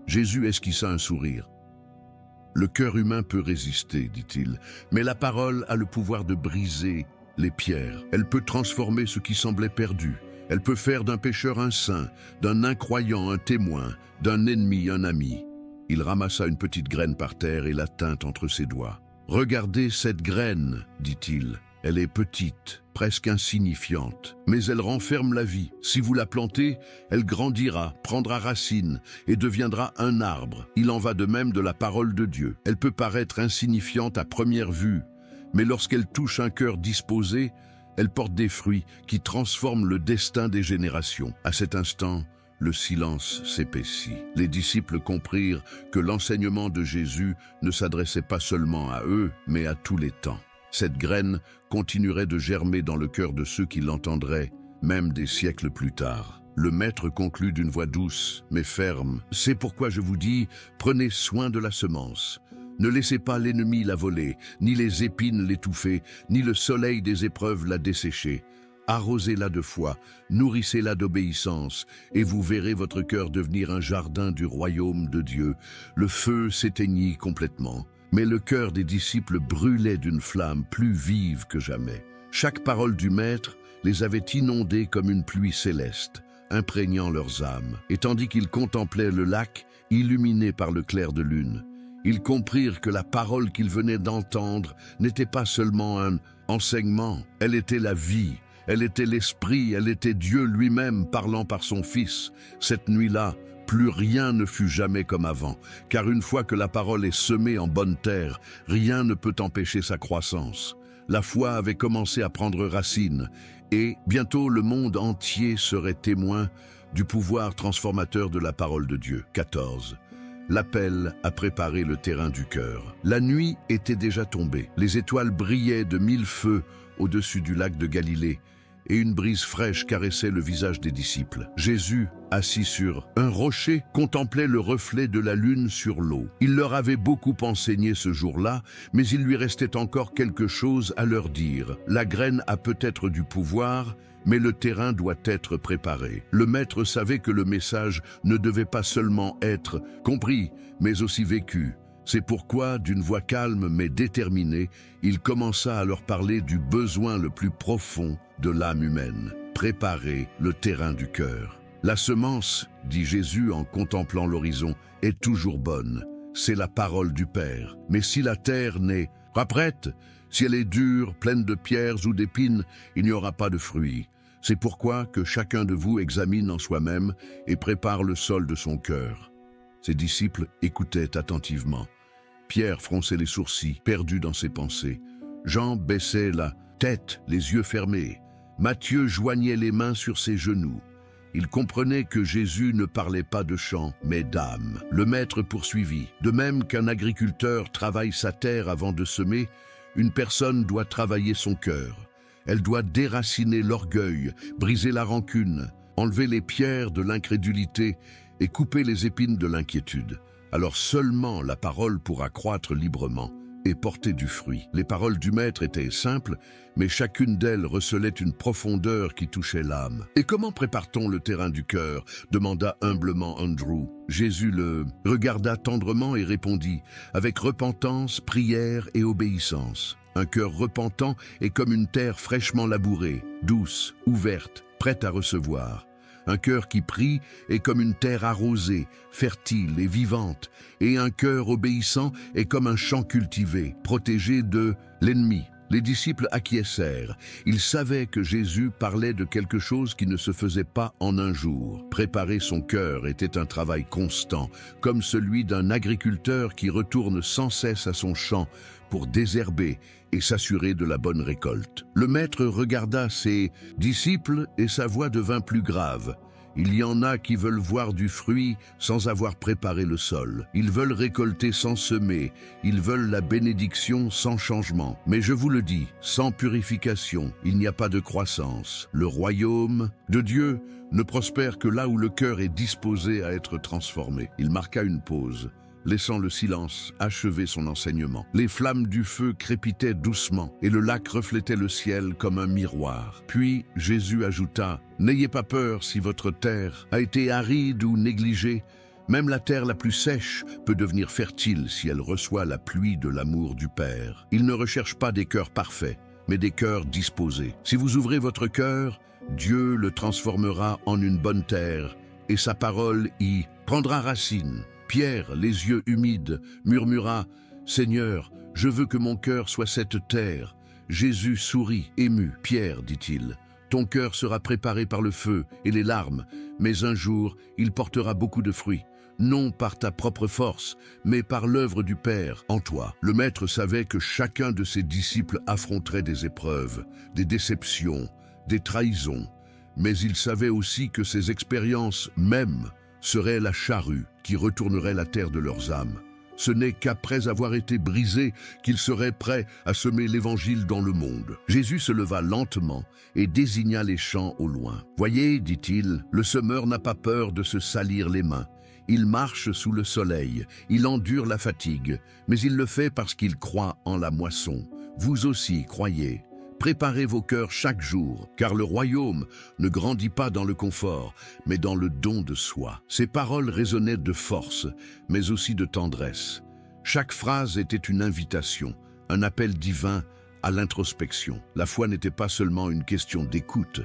Jésus esquissa un sourire. « Le cœur humain peut résister, dit-il, mais la parole a le pouvoir de briser les pierres. Elle peut transformer ce qui semblait perdu. Elle peut faire d'un pécheur un saint, d'un incroyant un témoin, d'un ennemi un ami. » Il ramassa une petite graine par terre et la tint entre ses doigts. « Regardez cette graine, dit-il. Elle est petite, presque insignifiante, mais elle renferme la vie. Si vous la plantez, elle grandira, prendra racine et deviendra un arbre. Il en va de même de la parole de Dieu. Elle peut paraître insignifiante à première vue, mais lorsqu'elle touche un cœur disposé, elle porte des fruits qui transforment le destin des générations. » À cet instant, le silence s'épaissit. Les disciples comprirent que l'enseignement de Jésus ne s'adressait pas seulement à eux, mais à tous les temps. Cette graine continuerait de germer dans le cœur de ceux qui l'entendraient, même des siècles plus tard. Le Maître conclut d'une voix douce, mais ferme. « C'est pourquoi je vous dis, prenez soin de la semence. Ne laissez pas l'ennemi la voler, ni les épines l'étouffer, ni le soleil des épreuves la dessécher. Arrosez-la de foi, nourrissez-la d'obéissance, et vous verrez votre cœur devenir un jardin du royaume de Dieu. » Le feu s'éteignit complètement. Mais le cœur des disciples brûlait d'une flamme plus vive que jamais. Chaque parole du Maître les avait inondés comme une pluie céleste, imprégnant leurs âmes. Et tandis qu'ils contemplaient le lac, illuminé par le clair de lune, ils comprirent que la parole qu'ils venaient d'entendre n'était pas seulement un enseignement, elle était la vie, elle était l'Esprit, elle était Dieu lui-même parlant par son Fils. Cette nuit-là, plus rien ne fut jamais comme avant, car une fois que la parole est semée en bonne terre, rien ne peut empêcher sa croissance. La foi avait commencé à prendre racine et bientôt le monde entier serait témoin du pouvoir transformateur de la parole de Dieu. 14. L'appel à préparer le terrain du cœur. La nuit était déjà tombée. Les étoiles brillaient de 1000 feux au-dessus du lac de Galilée et une brise fraîche caressait le visage des disciples. Jésus, assis sur un rocher, contemplait le reflet de la lune sur l'eau. Il leur avait beaucoup enseigné ce jour-là, mais il lui restait encore quelque chose à leur dire. La graine a peut-être du pouvoir, mais le terrain doit être préparé. Le maître savait que le message ne devait pas seulement être compris, mais aussi vécu. C'est pourquoi, d'une voix calme mais déterminée, il commença à leur parler du besoin le plus profond de l'âme humaine, préparer le terrain du cœur. La semence, dit Jésus en contemplant l'horizon, est toujours bonne. C'est la parole du Père. Mais si la terre n'est pas prête, si elle est dure, pleine de pierres ou d'épines, il n'y aura pas de fruits. C'est pourquoi que chacun de vous examine en soi-même et prépare le sol de son cœur. Ses disciples écoutaient attentivement. Pierre fronçait les sourcils, perdu dans ses pensées. Jean baissait la tête, les yeux fermés. Matthieu joignait les mains sur ses genoux. Il comprenait que Jésus ne parlait pas de champs, mais d'âme. Le maître poursuivit. De même qu'un agriculteur travaille sa terre avant de semer, une personne doit travailler son cœur. Elle doit déraciner l'orgueil, briser la rancune, enlever les pierres de l'incrédulité et couper les épines de l'inquiétude. Alors seulement la parole pourra croître librement et porter du fruit. Les paroles du Maître étaient simples, mais chacune d'elles recelait une profondeur qui touchait l'âme. « Et comment prépare-t-on le terrain du cœur » demanda humblement Andrew. Jésus le regarda tendrement et répondit « Avec repentance, prière et obéissance. Un cœur repentant est comme une terre fraîchement labourée, douce, ouverte, prête à recevoir. Un cœur qui prie est comme une terre arrosée, fertile et vivante, et un cœur obéissant est comme un champ cultivé, protégé de l'ennemi. » Les disciples acquiescèrent. Ils savaient que Jésus parlait de quelque chose qui ne se faisait pas en un jour. Préparer son cœur était un travail constant, comme celui d'un agriculteur qui retourne sans cesse à son champ pour désherber et s'assurer de la bonne récolte. Le maître regarda ses disciples et sa voix devint plus grave. Il y en a qui veulent voir du fruit sans avoir préparé le sol. Ils veulent récolter sans semer. Ils veulent la bénédiction sans changement. Mais je vous le dis, sans purification, il n'y a pas de croissance. Le royaume de Dieu ne prospère que là où le cœur est disposé à être transformé. Il marqua une pause, laissant le silence achever son enseignement. Les flammes du feu crépitaient doucement et le lac reflétait le ciel comme un miroir. Puis Jésus ajouta « N'ayez pas peur si votre terre a été aride ou négligée. Même la terre la plus sèche peut devenir fertile si elle reçoit la pluie de l'amour du Père. Il ne recherche pas des cœurs parfaits, mais des cœurs disposés. Si vous ouvrez votre cœur, Dieu le transformera en une bonne terre et sa parole y prendra racine. » Pierre, les yeux humides, murmura « Seigneur, je veux que mon cœur soit cette terre. » Jésus sourit, ému. « Pierre, dit-il, ton cœur sera préparé par le feu et les larmes, mais un jour, il portera beaucoup de fruits. Non par ta propre force, mais par l'œuvre du Père en toi. » Le Maître savait que chacun de ses disciples affronterait des épreuves, des déceptions, des trahisons, mais il savait aussi que ces expériences mêmes serait la charrue qui retournerait la terre de leurs âmes. Ce n'est qu'après avoir été brisés qu'ils seraient prêts à semer l'évangile dans le monde. Jésus se leva lentement et désigna les champs au loin. « Voyez, dit-il, le semeur n'a pas peur de se salir les mains. Il marche sous le soleil, il endure la fatigue, mais il le fait parce qu'il croit en la moisson. Vous aussi croyez. Préparez vos cœurs chaque jour, car le royaume ne grandit pas dans le confort, mais dans le don de soi. » Ces paroles résonnaient de force, mais aussi de tendresse. Chaque phrase était une invitation, un appel divin à l'introspection. La foi n'était pas seulement une question d'écoute,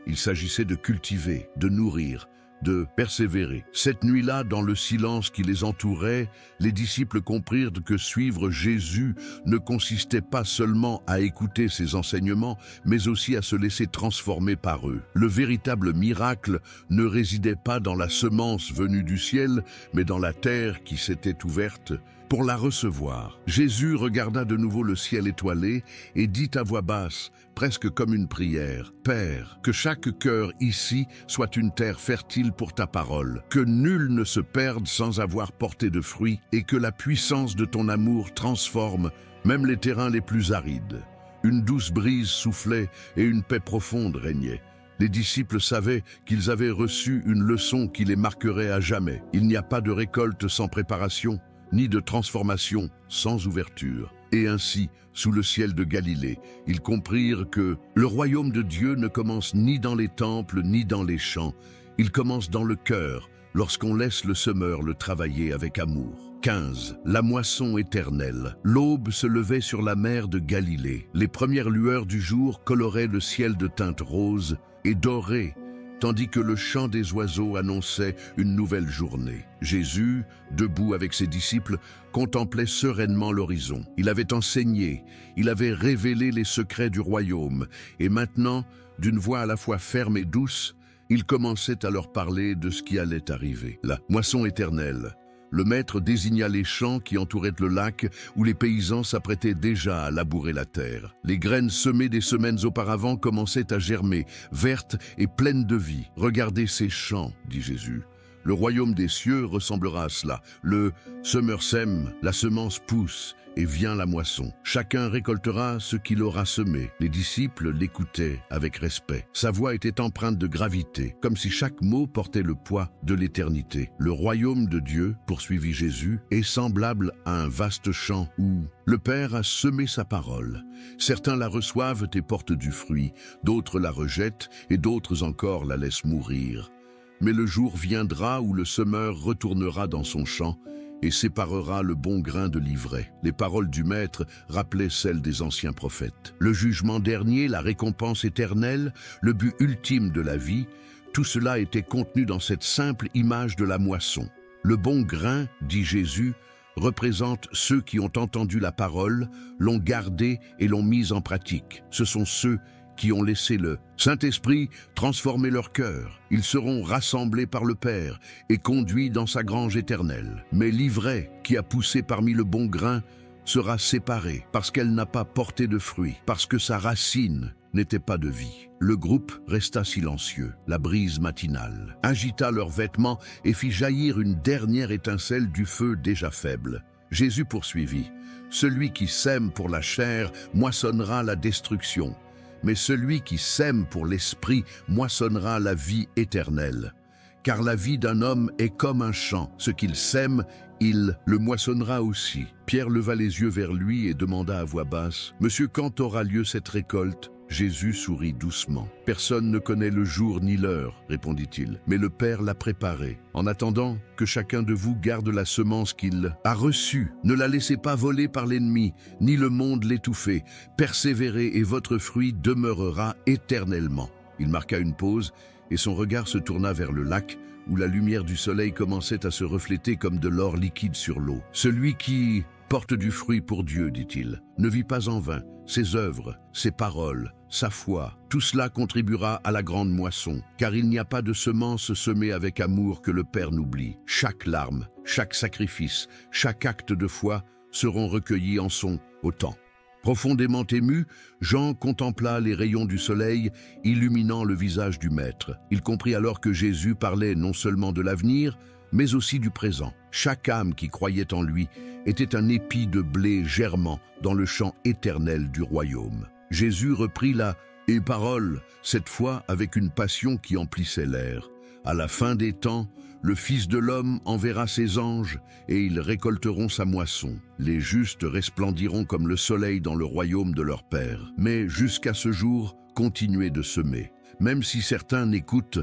il s'agissait de cultiver, de nourrir, de persévérer. Cette nuit-là, dans le silence qui les entourait, les disciples comprirent que suivre Jésus ne consistait pas seulement à écouter ses enseignements, mais aussi à se laisser transformer par eux. Le véritable miracle ne résidait pas dans la semence venue du ciel, mais dans la terre qui s'était ouverte pour la recevoir. Jésus regarda de nouveau le ciel étoilé et dit à voix basse, presque comme une prière, « Père, que chaque cœur ici soit une terre fertile pour ta parole, que nul ne se perde sans avoir porté de fruits et que la puissance de ton amour transforme même les terrains les plus arides. » Une douce brise soufflait et une paix profonde régnait. Les disciples savaient qu'ils avaient reçu une leçon qui les marquerait à jamais. Il n'y a pas de récolte sans préparation, ni de transformation sans ouverture. Et ainsi, sous le ciel de Galilée, ils comprirent que le royaume de Dieu ne commence ni dans les temples ni dans les champs. Il commence dans le cœur, lorsqu'on laisse le semeur le travailler avec amour. 15. La moisson éternelle. L'aube se levait sur la mer de Galilée. Les premières lueurs du jour coloraient le ciel de teinte rose et dorée, tandis que le chant des oiseaux annonçait une nouvelle journée. Jésus, debout avec ses disciples, contemplait sereinement l'horizon. Il avait enseigné, il avait révélé les secrets du royaume, et maintenant, d'une voix à la fois ferme et douce, il commençait à leur parler de ce qui allait arriver. La moisson éternelle. Le maître désigna les champs qui entouraient le lac où les paysans s'apprêtaient déjà à labourer la terre. Les graines semées des semaines auparavant commençaient à germer, vertes et pleines de vie. « Regardez ces champs, dit Jésus. Le royaume des cieux ressemblera à cela. Le semeur sème, la semence pousse et vient la moisson. Chacun récoltera ce qu'il aura semé. » Les disciples l'écoutaient avec respect. Sa voix était empreinte de gravité, comme si chaque mot portait le poids de l'éternité. Le royaume de Dieu, poursuivit Jésus, est semblable à un vaste champ où le Père a semé sa parole. Certains la reçoivent et portent du fruit, d'autres la rejettent et d'autres encore la laissent mourir. Mais le jour viendra où le semeur retournera dans son champ et séparera le bon grain de l'ivraie. Les paroles du Maître rappelaient celles des anciens prophètes. Le jugement dernier, la récompense éternelle, le but ultime de la vie, tout cela était contenu dans cette simple image de la moisson. Le bon grain, dit Jésus, représente ceux qui ont entendu la parole, l'ont gardée et l'ont mise en pratique. Ce sont ceux qui ont laissé le Saint-Esprit transformer leur cœur. Ils seront rassemblés par le Père et conduits dans sa grange éternelle. Mais l'ivraie qui a poussé parmi le bon grain sera séparée parce qu'elle n'a pas porté de fruits, parce que sa racine n'était pas de vie. Le groupe resta silencieux. La brise matinale agita leurs vêtements et fit jaillir une dernière étincelle du feu déjà faible. Jésus poursuivit. « Celui qui sème pour la chair moissonnera la destruction. Mais celui qui sème pour l'esprit moissonnera la vie éternelle. Car la vie d'un homme est comme un champ. Ce qu'il sème, il le moissonnera aussi. » Pierre leva les yeux vers lui et demanda à voix basse, « Monsieur, quand aura lieu cette récolte ?» Jésus sourit doucement. « Personne ne connaît le jour ni l'heure, répondit-il, mais le Père l'a préparé. En attendant, que chacun de vous garde la semence qu'il a reçue. Ne la laissez pas voler par l'ennemi, ni le monde l'étouffer. Persévérez et votre fruit demeurera éternellement. » Il marqua une pause et son regard se tourna vers le lac, où la lumière du soleil commençait à se refléter comme de l'or liquide sur l'eau. « Celui qui porte du fruit pour Dieu, dit-il, ne vit pas en vain. Ses œuvres, ses paroles, sa foi, tout cela contribuera à la grande moisson, car il n'y a pas de semence semée avec amour que le Père n'oublie. Chaque larme, chaque sacrifice, chaque acte de foi seront recueillis en son temps. » Profondément ému, Jean contempla les rayons du soleil illuminant le visage du Maître. Il comprit alors que Jésus parlait non seulement de l'avenir, mais aussi du présent. Chaque âme qui croyait en lui était un épi de blé germant dans le champ éternel du royaume. Jésus reprit la parole, cette fois avec une passion qui emplissait l'air. À la fin des temps, le Fils de l'homme enverra ses anges et ils récolteront sa moisson. Les justes resplendiront comme le soleil dans le royaume de leur Père. Mais jusqu'à ce jour, continuez de semer. Même si certains n'écoutent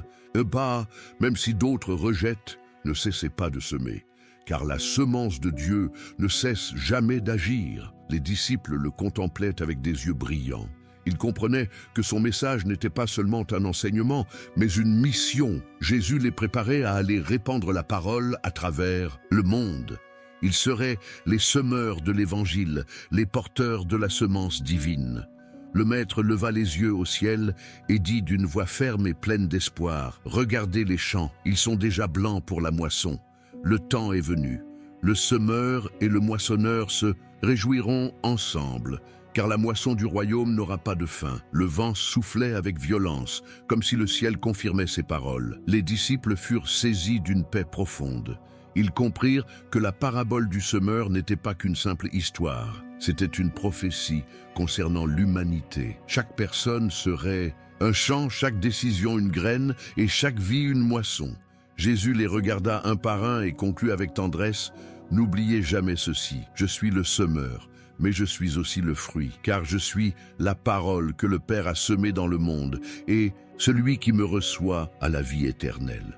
pas, même si d'autres rejettent, ne cessez pas de semer, car la semence de Dieu ne cesse jamais d'agir. Les disciples le contemplaient avec des yeux brillants. Ils comprenaient que son message n'était pas seulement un enseignement, mais une mission. Jésus les préparait à aller répandre la parole à travers le monde. Ils seraient les semeurs de l'Évangile, les porteurs de la semence divine. Le Maître leva les yeux au ciel et dit d'une voix ferme et pleine d'espoir, « Regardez les champs, ils sont déjà blancs pour la moisson. Le temps est venu. Le semeur et le moissonneur se réjouiront ensemble, car la moisson du royaume n'aura pas de fin. Le vent soufflait avec violence, comme si le ciel confirmait ses paroles. Les disciples furent saisis d'une paix profonde. Ils comprirent que la parabole du semeur n'était pas qu'une simple histoire. C'était une prophétie concernant l'humanité. Chaque personne serait un champ, chaque décision une graine et chaque vie une moisson. Jésus les regarda un par un et conclut avec tendresse: « N'oubliez jamais ceci, je suis le semeur, mais je suis aussi le fruit, car je suis la parole que le Père a semée dans le monde, et celui qui me reçoit a la vie éternelle. »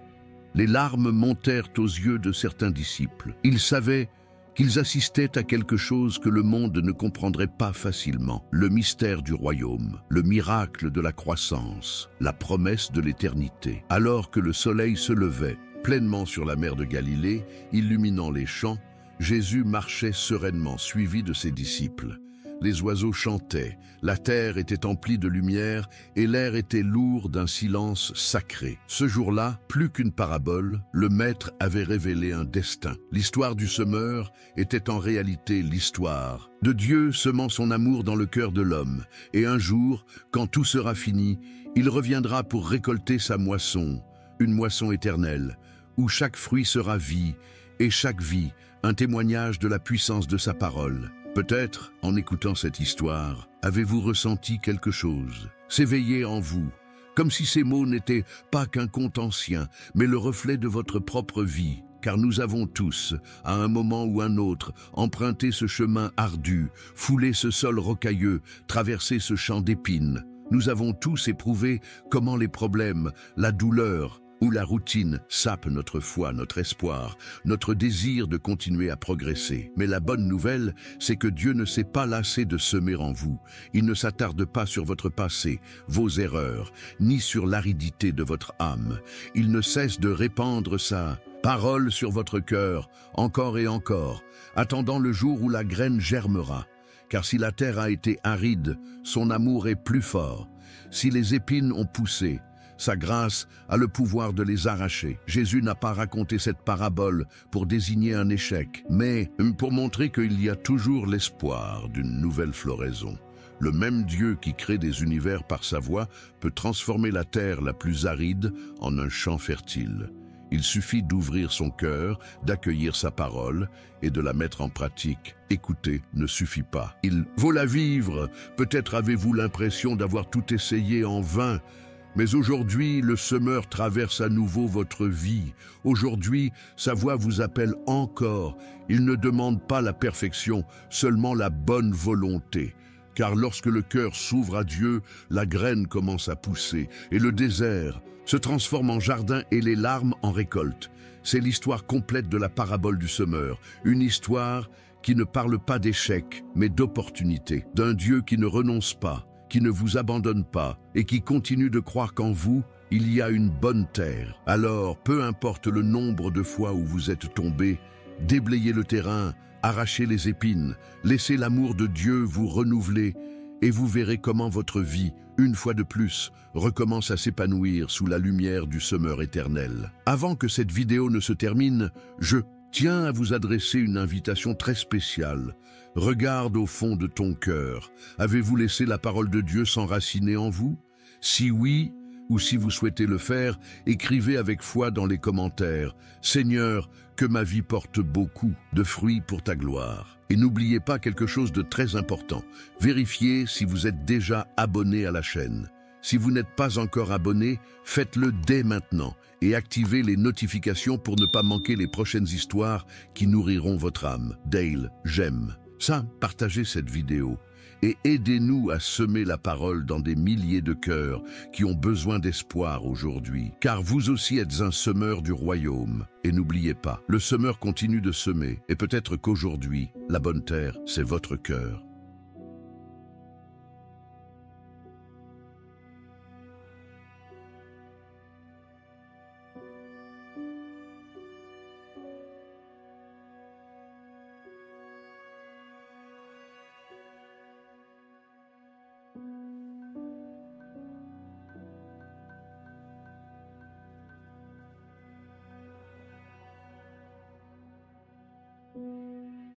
Les larmes montèrent aux yeux de certains disciples. Ils savaient qu'ils assistaient à quelque chose que le monde ne comprendrait pas facilement, le mystère du royaume, le miracle de la croissance, la promesse de l'éternité. Alors que le soleil se levait pleinement sur la mer de Galilée, illuminant les champs, Jésus marchait sereinement, suivi de ses disciples. Les oiseaux chantaient, la terre était emplie de lumière et l'air était lourd d'un silence sacré. Ce jour-là, plus qu'une parabole, le Maître avait révélé un destin. L'histoire du semeur était en réalité l'histoire de Dieu semant son amour dans le cœur de l'homme. Et un jour, quand tout sera fini, il reviendra pour récolter sa moisson, une moisson éternelle, où chaque fruit sera vie, et chaque vie, un témoignage de la puissance de sa parole. Peut-être, en écoutant cette histoire, avez-vous ressenti quelque chose s'éveiller en vous, comme si ces mots n'étaient pas qu'un conte ancien, mais le reflet de votre propre vie, car nous avons tous, à un moment ou un autre, emprunté ce chemin ardu, foulé ce sol rocailleux, traversé ce champ d'épines. Nous avons tous éprouvé comment les problèmes, la douleur, où la routine sape notre foi, notre espoir, notre désir de continuer à progresser. Mais la bonne nouvelle, c'est que Dieu ne s'est pas lassé de semer en vous. Il ne s'attarde pas sur votre passé, vos erreurs, ni sur l'aridité de votre âme. Il ne cesse de répandre sa parole sur votre cœur, encore et encore, attendant le jour où la graine germera. Car si la terre a été aride, son amour est plus fort. Si les épines ont poussé, sa grâce a le pouvoir de les arracher. Jésus n'a pas raconté cette parabole pour désigner un échec, mais pour montrer qu'il y a toujours l'espoir d'une nouvelle floraison. Le même Dieu qui crée des univers par sa voix peut transformer la terre la plus aride en un champ fertile. Il suffit d'ouvrir son cœur, d'accueillir sa parole et de la mettre en pratique. Écouter ne suffit pas. Il faut la vivre. Peut-être avez-vous l'impression d'avoir tout essayé en vain. Mais aujourd'hui, le semeur traverse à nouveau votre vie. Aujourd'hui, sa voix vous appelle encore. Il ne demande pas la perfection, seulement la bonne volonté. Car lorsque le cœur s'ouvre à Dieu, la graine commence à pousser et le désert se transforme en jardin et les larmes en récolte. C'est l'histoire complète de la parabole du semeur, une histoire qui ne parle pas d'échec, mais d'opportunité, d'un Dieu qui ne renonce pas, qui ne vous abandonne pas et qui continue de croire qu'en vous, il y a une bonne terre. Alors, peu importe le nombre de fois où vous êtes tombé, déblayez le terrain, arrachez les épines, laissez l'amour de Dieu vous renouveler et vous verrez comment votre vie, une fois de plus, recommence à s'épanouir sous la lumière du semeur éternel. Avant que cette vidéo ne se termine, je tiens à vous adresser une invitation très spéciale. Regarde au fond de ton cœur. Avez-vous laissé la parole de Dieu s'enraciner en vous? Si oui, ou si vous souhaitez le faire, écrivez avec foi dans les commentaires: « Seigneur, que ma vie porte beaucoup de fruits pour ta gloire. » Et n'oubliez pas quelque chose de très important. Vérifiez si vous êtes déjà abonné à la chaîne. Si vous n'êtes pas encore abonné, faites-le dès maintenant et activez les notifications pour ne pas manquer les prochaines histoires qui nourriront votre âme. Dale, j'aime. Ça, partagez cette vidéo et aidez-nous à semer la parole dans des milliers de cœurs qui ont besoin d'espoir aujourd'hui. Car vous aussi êtes un semeur du royaume. Et n'oubliez pas, le semeur continue de semer et peut-être qu'aujourd'hui, la bonne terre, c'est votre cœur.